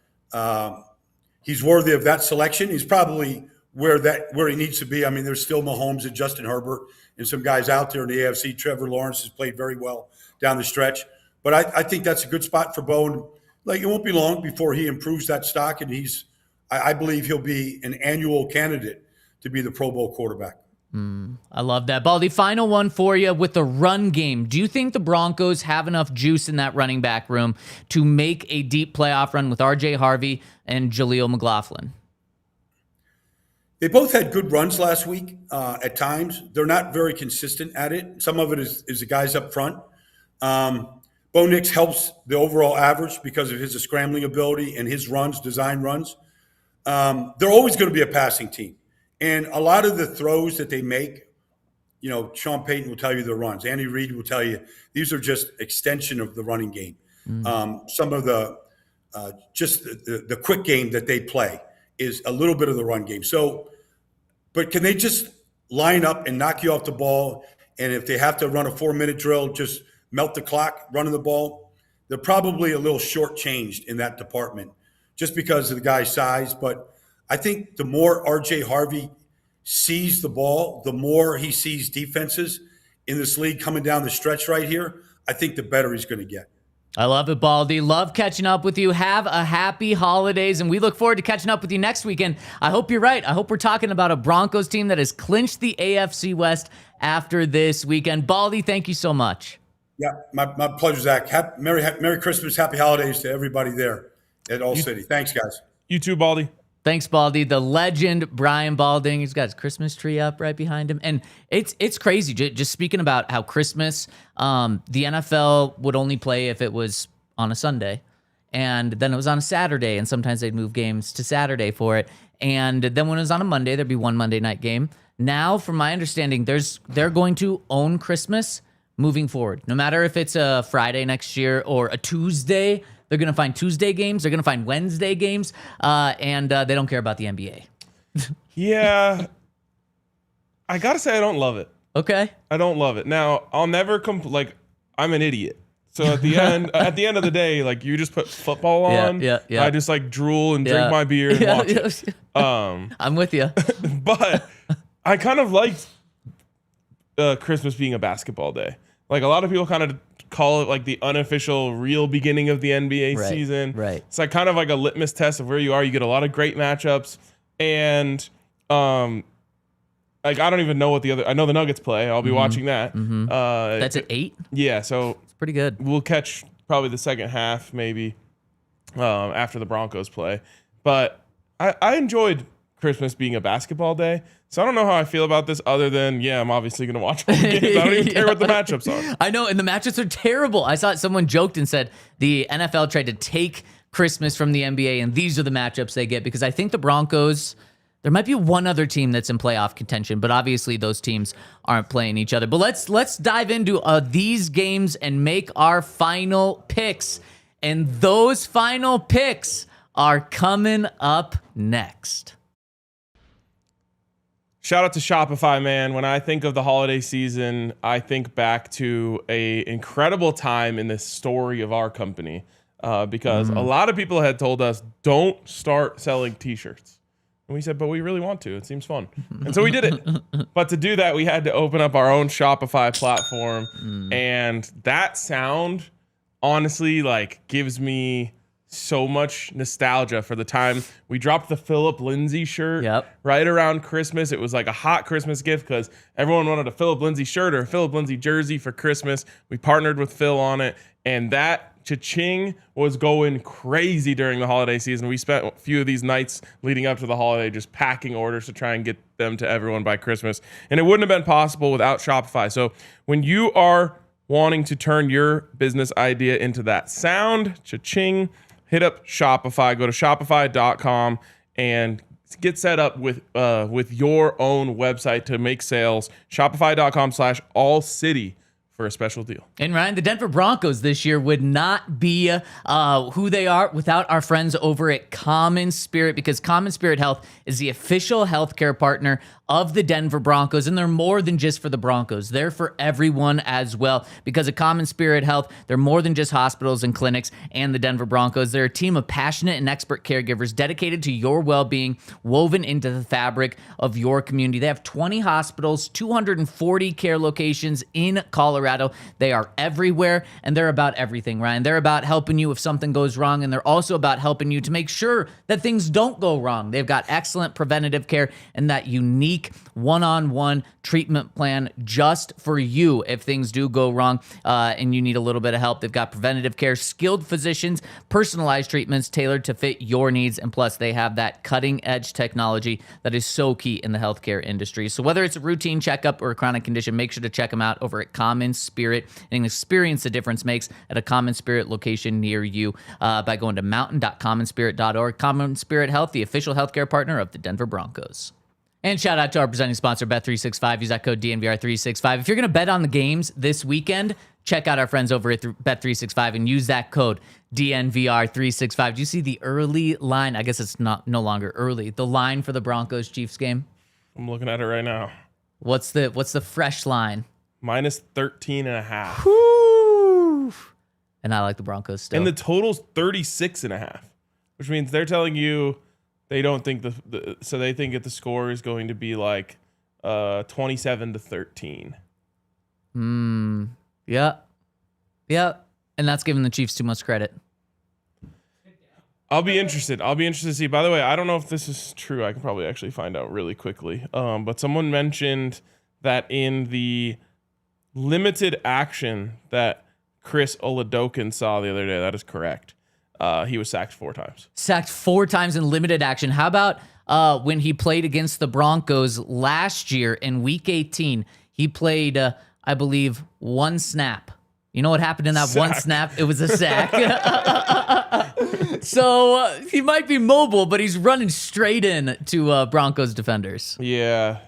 he's worthy of that selection. He's probably where he needs to be. I mean, there's still Mahomes and Justin Herbert and some guys out there in the AFC. Trevor Lawrence has played very well down the stretch. But I think that's a good spot for Bo. And it won't be long before he improves that stock, and I believe he'll be an annual candidate to be the Pro Bowl quarterback. I love that. Baldy, final one for you with the run game. Do you think the Broncos have enough juice in that running back room to make a deep playoff run with R.J. Harvey and Jaleel McLaughlin? They both had good runs last week at times. They're not very consistent at it. Some of it is the guys up front. Bo Nix helps the overall average because of his scrambling ability and his design runs. They're always going to be a passing team. And a lot of the throws that they make, Sean Payton will tell you the runs. Andy Reid will tell you these are just extension of the running game. Some of the the quick game that they play is a little bit of the run game. So, but can they just line up and knock you off the ball? And if they have to run a 4-minute drill, just melt the clock running the ball? They're probably a little shortchanged in that department just because of the guy's size. But I think the more R.J. Harvey sees the ball, the more he sees defenses in this league coming down the stretch right here, I think the better he's going to get. I love it, Baldy. Love catching up with you. Have a happy holidays, and we look forward to catching up with you next weekend. I hope you're right. I hope we're talking about a Broncos team that has clinched the AFC West after this weekend. Baldy, thank you so much. Yeah, my pleasure, Zach. Merry Christmas, happy holidays to everybody there at All City. Thanks, guys. You too, Baldy. Thanks, Baldy. The legend, Brian Baldinger. He's got his Christmas tree up right behind him. And it's crazy. Just speaking about how Christmas, the NFL would only play if it was on a Sunday. And then it was on a Saturday. And sometimes they'd move games to Saturday for it. And then when it was on a Monday, there'd be one Monday night game. Now, from my understanding, they're going to own Christmas moving forward. No matter if it's a Friday next year or a Tuesday, they're going to find Tuesday games. They're going to find Wednesday games. And they don't care about the NBA. Yeah. I got to say, I don't love it. Okay. I don't love it. Now, I'll never I'm an idiot. So at the end of the day, you just put football on. Yeah. I just drool and drink my beer and watch it. I'm with you. But I kind of liked Christmas being a basketball day. A lot of people kind of call it the unofficial real beginning of the NBA season. Right. It's kind of a litmus test of where you are. You get a lot of great matchups. And I don't even know what I know the Nuggets play. I'll be watching that. Mm-hmm. That's at 8? Yeah, so it's pretty good. We'll catch probably the second half maybe after the Broncos play. But I enjoyed Christmas being a basketball day. So I don't know how I feel about this other than, I'm obviously going to watch all the games. I don't even care what the matchups are. I know, and the matchups are terrible. I saw someone joked and said the NFL tried to take Christmas from the NBA, and these are the matchups they get because I think the Broncos There might be one other team that's in playoff contention, but obviously those teams aren't playing each other. But let's dive into these games and make our final picks. And those final picks are coming up next. Shout out to Shopify, man. When I think of the holiday season, I think back to a incredible time in the story of our company because a lot of people had told us, don't start selling t-shirts. And we said, but we really want to. It seems fun. And so we did it. But to do that, we had to open up our own Shopify platform. And that sound, honestly, like gives me so much nostalgia for the time we dropped the Philip Lindsay shirt right around Christmas. It was like a hot Christmas gift because everyone wanted a Philip Lindsay shirt or a Philip Lindsay jersey for Christmas. We partnered with Phil on it. And that cha-ching was going crazy during the holiday season. We spent a few of these nights leading up to the holiday just packing orders to try and get them to everyone by Christmas. And it wouldn't have been possible without Shopify. So when you are wanting to turn your business idea into that sound, cha-ching, hit up Shopify. Go to shopify.com and get set up with your own website to make sales. Shopify.com/allcity for a special deal. And Ryan, the Denver Broncos this year would not be who they are without our friends over at Common Spirit, because Common Spirit Health is the official healthcare partner of the Denver Broncos, and they're more than just for the Broncos. They're for everyone as well. Because of Common Spirit Health, they're more than just hospitals and clinics and the Denver Broncos. They're a team of passionate and expert caregivers dedicated to your well-being, woven into the fabric of your community. They have 20 hospitals, 240 care locations in Colorado. They are everywhere, and they're about everything, Ryan. They're about helping you if something goes wrong, and they're also about helping you to make sure that things don't go wrong. They've got excellent preventative care and that unique one-on-one treatment plan just for you if things do go wrong and you need a little bit of help. They've got preventative care, skilled physicians, personalized treatments tailored to fit your needs, and plus they have that cutting-edge technology that is so key in the healthcare industry. So whether it's a routine checkup or a chronic condition, make sure to check them out over at Common Spirit and experience the difference makes at a Common Spirit location near you by going to mountain.commonspirit.org. Common Spirit Health, the official healthcare partner of the Denver Broncos. And shout out to our presenting sponsor, Bet365. Use that code DNVR365. If you're going to bet on the games this weekend, check out our friends over at Bet365 and use that code DNVR365. Do you see the early line? I guess it's no longer early. The line for the Broncos Chiefs game. I'm looking at it right now. What's the fresh line? Minus 13.5. Woo! And I like the Broncos still. And the total's 36.5, which means they're telling you they don't think so they think that the score is going to be like 27-13. Yeah. And that's giving the Chiefs too much credit. I'll be interested to see. By the way, I don't know if this is true. I can probably actually find out really quickly. But someone mentioned that in the limited action that Chris Oladokin saw the other day, that is correct. He was sacked 4 times. Sacked 4 times in limited action. How about when he played against the Broncos last year in Week 18? He played, I believe, 1 snap. You know what happened in that Sack. 1 snap? It was a sack. So he might be mobile, but he's running straight in to Broncos defenders. Yeah.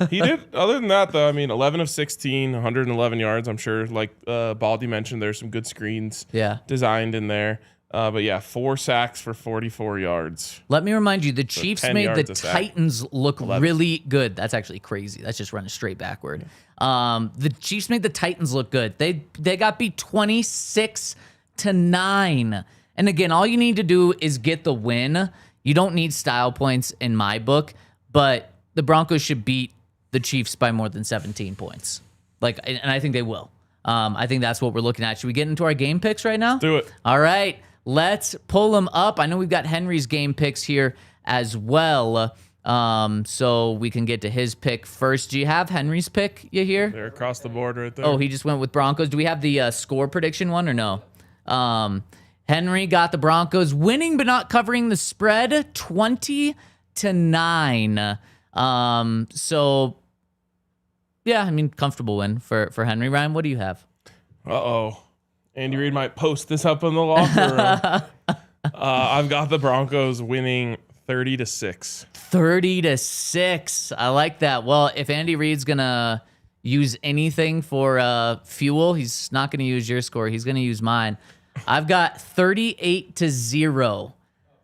He did. Other than that, though, I mean, 11 of 16, 111 yards. I'm sure, like Baldy mentioned, there's some good screens designed in there. But yeah, 4 sacks for 44 yards. Let me remind you, the Chiefs made the yards a sack. Titans look really good. That's actually crazy. That's just running straight backward. The Chiefs made the Titans look good. They got beat 26-9. And again, all you need to do is get the win. You don't need style points in my book, but the Broncos should beat the Chiefs by more than 17 points. And I think they will. I think that's what we're looking at. Should we get into our game picks right now? Let's do it. All right. Let's pull them up. I know we've got Henry's game picks here as well. So we can get to his pick first. Do you have Henry's pick you hear? They're across the board right there. Oh, he just went with Broncos. Do we have the score prediction one or no? Henry got the Broncos winning but not covering the spread 20-9. So yeah, I mean, comfortable win for Henry. Ryan, what do you have? Andy Reid might post this up in the locker room. I've got the Broncos winning 30-6. 30-6. I like that. Well, if Andy Reid's gonna use anything for fuel, he's not gonna use your score. He's gonna use mine. I've got 38-0.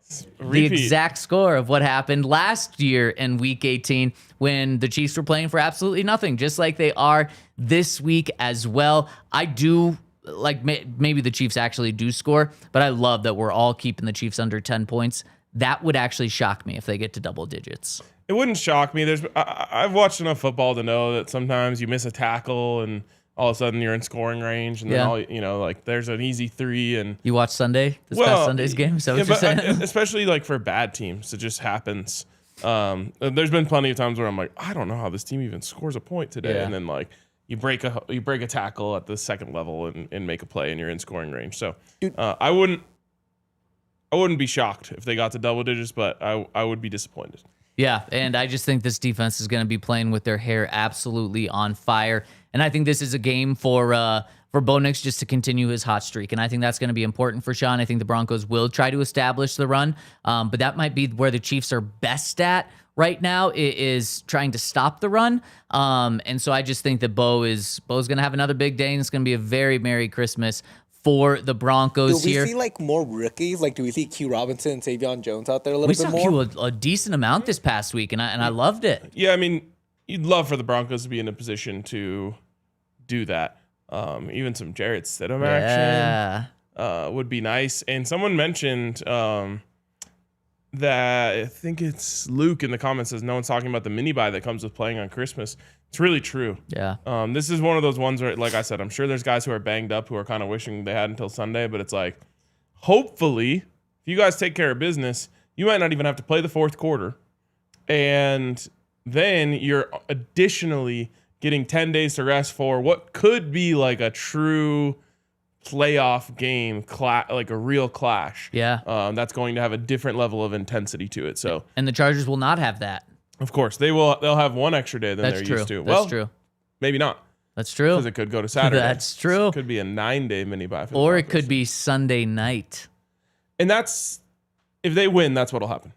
The Repeat. exact score of what happened last year in Week 18 when the Chiefs were playing for absolutely nothing, just like they are this week as well. I do like maybe the Chiefs actually do score, but I love that we're all keeping the Chiefs under 10 points. That would actually shock me if they get to double digits. It wouldn't shock me. I've watched enough football to know that sometimes you miss a tackle and all of a sudden you're in scoring range, and then like there's an easy 3. And you watch Sunday, past Sunday's game. So especially like for bad teams, it just happens. There's been plenty of times where I'm like, I don't know how this team even scores a point today, and then like you break a tackle at the second level and make a play, and you're in scoring range. So I wouldn't be shocked if they got to double digits, but I would be disappointed. Yeah, and I just think this defense is going to be playing with their hair absolutely on fire. And I think this is a game for Bo Nix just to continue his hot streak. And I think that's going to be important for Sean. I think the Broncos will try to establish the run, but that might be where the Chiefs are best at right now, is trying to stop the run. And so I just think that Bo's going to have another big day, and it's going to be a very Merry Christmas for the Broncos here. Do we see like more rookies? Like, do we see Q Robinson and Savion Jones out there a little We bit saw more? Q a decent amount this past week, and I loved it. Yeah, I mean, you'd love for the Broncos to be in a position to do that. Even some Jarrett Stidham action would be nice. And someone mentioned that, I think it's Luke in the comments, says no one's talking about the mini buy that comes with playing on Christmas. It's really true. Yeah. This is one of those ones where, like I said, I'm sure there's guys who are banged up who are kind of wishing they had until Sunday, but it's like, hopefully, if you guys take care of business, you might not even have to play the fourth quarter. And then you're additionally getting 10 days to rest for what could be like a true playoff game, like a real clash. Yeah. That's going to have a different level of intensity to it. So, And the Chargers will not have that. of course, they'll have one extra day than That's they're true. used to. That's Well, true. maybe not, That's true. because it could go to Saturday. That's true. It could be a 9-day mini buy for the Or it Broncos. could be Sunday night. And that's, if they win, that's what'll happen.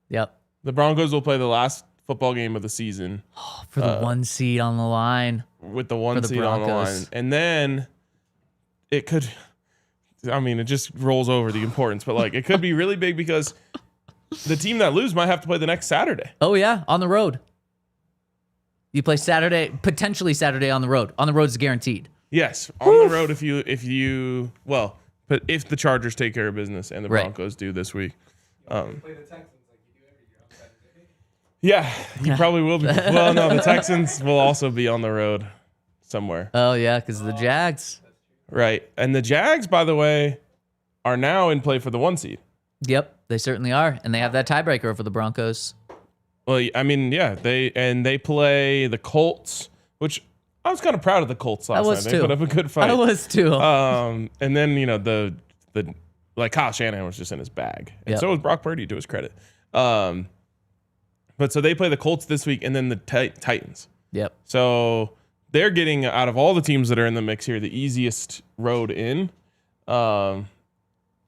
Yep. The Broncos will play the last football game of the season For the 1 seed on the line. with the 1 the seed on the Broncos. line. And then it could, I mean, it just rolls over the importance, but like it could be really big because the team that loses might have to play the next Saturday. Oh, yeah. On the road. You play Saturday, potentially Saturday on the road. On the road is guaranteed. Yes, on the road if you but if the Chargers take care of business and the Right. Broncos do this week. Yeah, you probably will be. Well, no, the Texans will also be on the road somewhere. Oh, yeah, because of the Jags. Right. And the Jags, by the way, are now in play for the 1 seed. Yep, they certainly are. And they have that tiebreaker over the Broncos. Well, I mean, yeah, they play the Colts, which I was kind of proud of the Colts last was night. They too. put up a good fight. I was too. And then, the like Kyle Shanahan was just in his bag. And Yep. so was Brock Purdy, to his credit. But so they play the Colts this week and then the Titans. Yep. So they're getting, out of all the teams that are in the mix here, the easiest road in. And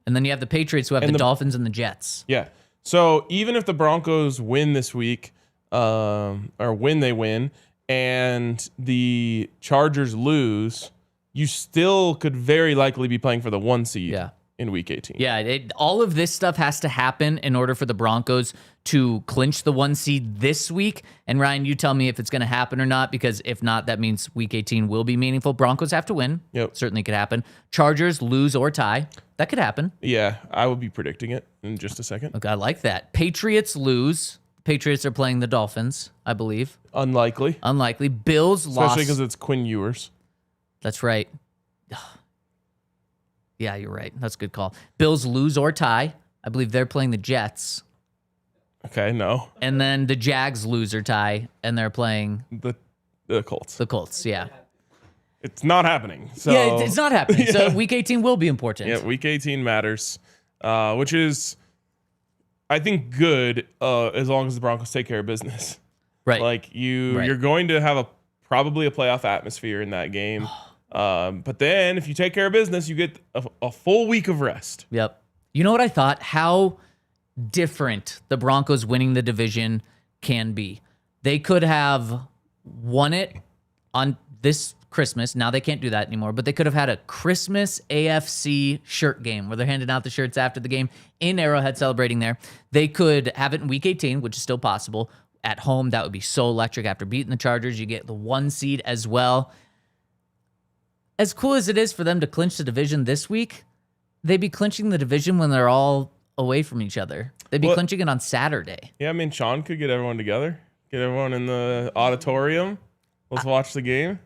then you have the Patriots who have the Dolphins and the Jets. Yeah. So even if the Broncos win this week, or when they win, and the Chargers lose, you still could very likely be playing for the 1 seed in Week 18. Yeah, all of this stuff has to happen in order for the Broncos to clinch the 1 seed this week. And Ryan, you tell me if it's going to happen or not, because if not, that means Week 18 will be meaningful. Broncos have to win. Yep. Certainly could happen. Chargers lose or tie. That could happen. Yeah, I will be predicting it in just a second. Okay, I like that. Patriots lose. Patriots are playing the Dolphins, I believe. Unlikely. Unlikely. Bills lost. Especially because it's Quinn Ewers. That's right. Yeah, you're right. That's a good call. Bills lose or tie. I believe they're playing the Jets. Okay, no. And then the Jags lose or tie, and they're playing The Colts. the Colts. Yeah. It's not happening. So Yeah, it's not happening. So Week 18 will be important. Yeah, Week 18 matters, which is, I think, good as long as the Broncos take care of business. Right. Like you're going to have probably a playoff atmosphere in that game. But then if you take care of business, you get a full week of rest. Yep. You know what I thought? How different the Broncos winning the division can be. They could have won it on this Christmas. Now they can't do that anymore, but they could have had a Christmas AFC shirt game where they're handing out the shirts after the game in Arrowhead, celebrating there. They could have it in week 18, which is still possible. At home, that would be so electric. After beating the Chargers, you get the 1 seed as well. As cool as it is for them to clinch the division this week, they'd be clinching the division when they're all away from each other. They'd be clinching it on Saturday. Yeah, I mean, Sean could get everyone together, get everyone in the auditorium. Let's watch the game.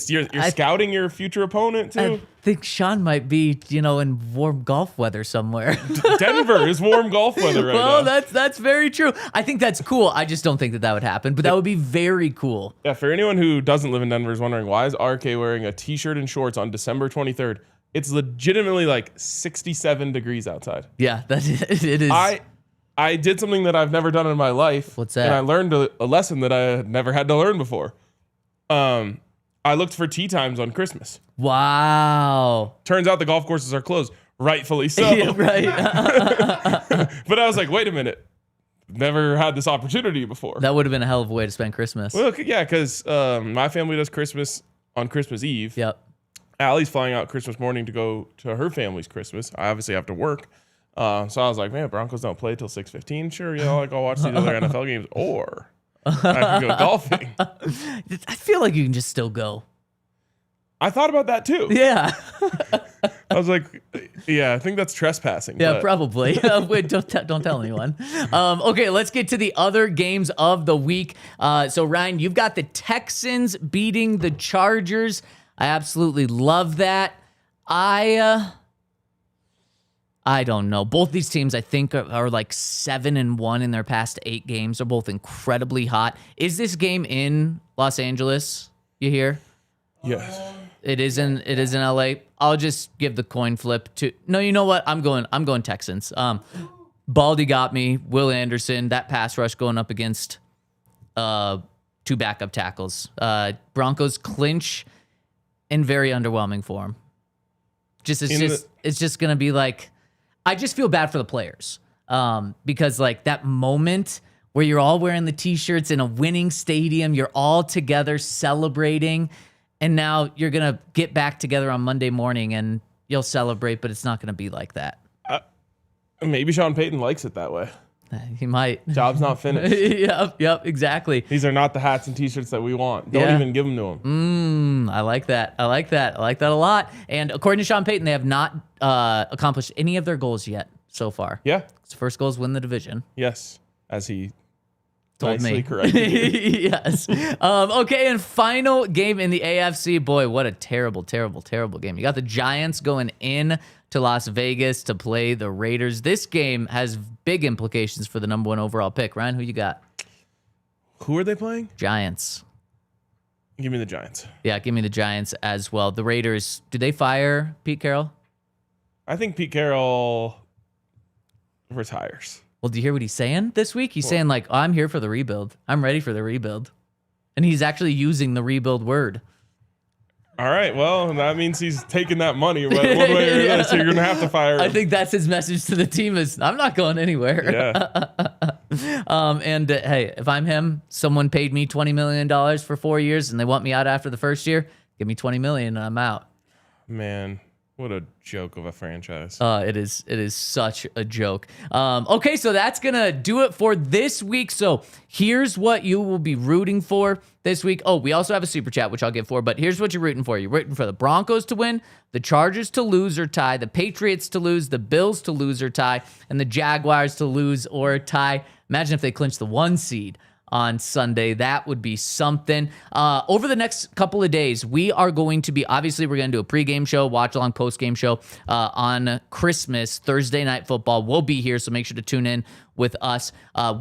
You're scouting your future opponent too. I think Sean might be, in warm golf weather somewhere. Denver is warm golf weather right now. Well, that's very true. I think that's cool. I just don't think that would happen, but that would be very cool. Yeah, for anyone who doesn't live in Denver is wondering, why is RK wearing a t-shirt and shorts on December 23rd? It's legitimately like 67 degrees outside. Yeah, it is. I did something that I've never done in my life. What's that? And I learned a lesson that I had never had to learn before. I looked for tee times on Christmas. Wow. Turns out the golf courses are closed. Rightfully so. Yeah, right. But I was like, wait a minute. Never had this opportunity before. That would have been a hell of a way to spend Christmas. Well, yeah, because my family does Christmas on Christmas Eve. Yep. Allie's flying out Christmas morning to go to her family's Christmas. I obviously have to work. So I was like, man, Broncos don't play till 6:15. Sure, I'll watch these other NFL games. Or I can go golfing. I feel like you can just still go. I thought about that too. Yeah. I was like, yeah, I think that's trespassing. Yeah, but. probably. Wait, don't tell anyone. Okay, let's get to the other games of the week. So Ryan, you've got the Texans beating the Chargers. I absolutely love that. I don't know. Both these teams, I think, are like 7-1 in their past 8 games. They're both incredibly hot. Is this game in Los Angeles? You hear? Yes. It is in LA. I'll just give the coin flip to. No, you know what? I'm going Texans. Baldy got me. Will Anderson. That pass rush going up against 2 backup tackles. Broncos clinch in very underwhelming form. It's just gonna be like. I just feel bad for the players because like that moment where you're all wearing the t-shirts in a winning stadium, you're all together celebrating, and now you're going to get back together on Monday morning and you'll celebrate, but it's not going to be like that. Maybe Sean Payton likes it that way. He might. Job's not finished. Yep, exactly. These are not the hats and t-shirts that we want. Don't even give them to him. I like that. I like that a lot. And according to Sean Payton, they have not accomplished any of their goals yet so far. Yeah. His first goal is win the division. Yes, as he told nicely me. corrected you. Yes. Okay, and final game in the AFC. Boy, what a terrible, terrible, terrible game. You got the Giants going in to Las Vegas to play the Raiders. This game has big implications for the number 1 overall pick. Ryan, who you got? Who are they playing? Giants. Give me the Giants. Yeah, give me the Giants as well. The Raiders, did they fire Pete Carroll? I think Pete Carroll retires. Well, do you hear what he's saying this week? He's saying like, I'm here for the rebuild. I'm ready for the rebuild. And he's actually using the rebuild word. All right, well, that means he's taking that money one way or another, so you're going to have to fire him. I think that's his message to the team is, I'm not going anywhere. Yeah. Hey, if I'm him, someone paid me $20 million for 4 years and they want me out after the first year, give me $20 million and I'm out. Man, what a joke of a franchise. It is such a joke. Okay, so that's going to do it for this week. So here's what you will be rooting for this week. Oh, we also have a super chat, which I'll get for, but here's what you're rooting for. You're rooting for the Broncos to win, the Chargers to lose or tie, the Patriots to lose, the Bills to lose or tie, and the Jaguars to lose or tie. Imagine if they clinch the 1 seed on Sunday. That would be something. Over the next couple of days, we are going to be, obviously, we're going to do a pregame show, watch along postgame show on Christmas, Thursday Night Football. We'll be here, so make sure to tune in with us.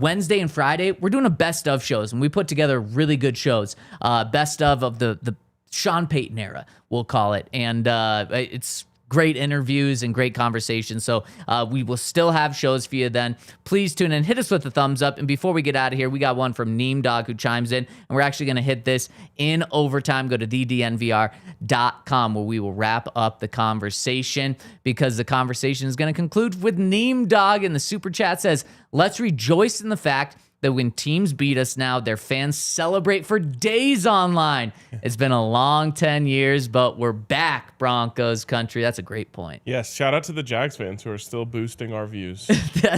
Wednesday and Friday, we're doing a best of shows, and we put together really good shows. Best of the Sean Payton era, we'll call it. And it's great interviews and great conversations. So we will still have shows for you then. Please tune in, hit us with a thumbs up. And before we get out of here, we got one from Neem Dog who chimes in, and we're actually going to hit this in overtime. Go to thednvr.com where we will wrap up the conversation, because the conversation is going to conclude with Neem Dog. And the super chat says, let's rejoice in the fact that when teams beat us now, their fans celebrate for days online. It's been a long 10 years, but we're back, Broncos country. That's a great point. Yes, shout out to the Jags fans who are still boosting our views.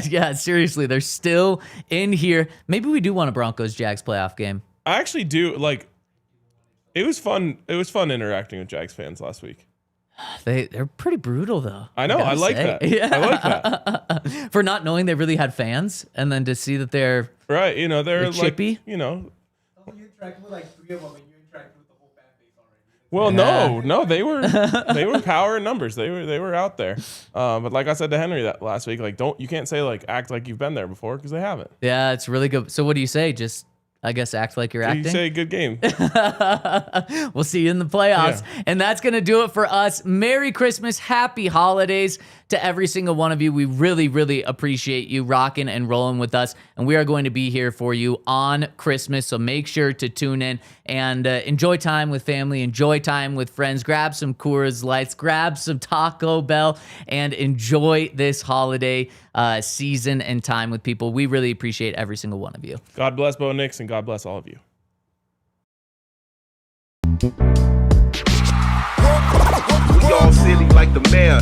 Yeah, seriously, they're still in here. Maybe we do want a Broncos-Jags playoff game. I actually do. Like, it was fun. It was fun interacting with Jags fans last week. They're pretty brutal, though. I know. I like that. Yeah. I like that. For not knowing they really had fans, and then to see that they're right. You know, they're like, chippy. You know. You interacted with like 3 of them, and you interacted with the whole fan base already. Well, no, they were power in numbers. They were out there. But like I said to Henry that last week, like you can't say like act like you've been there before, because they haven't. Yeah, it's really good. So what do you say? Just, I guess, act like you're acting? You say good game. We'll see you in the playoffs. Yeah. And that's going to do it for us. Merry Christmas. Happy holidays to every single one of you. We really, really appreciate you rocking and rolling with us. And we are going to be here for you on Christmas. So make sure to tune in and enjoy time with family, enjoy time with friends, grab some Coors Lights, grab some Taco Bell, and enjoy this holiday season and time with people. We really appreciate every single one of you. God bless Bo Nix, and God bless all of you. We all silly like the mayor.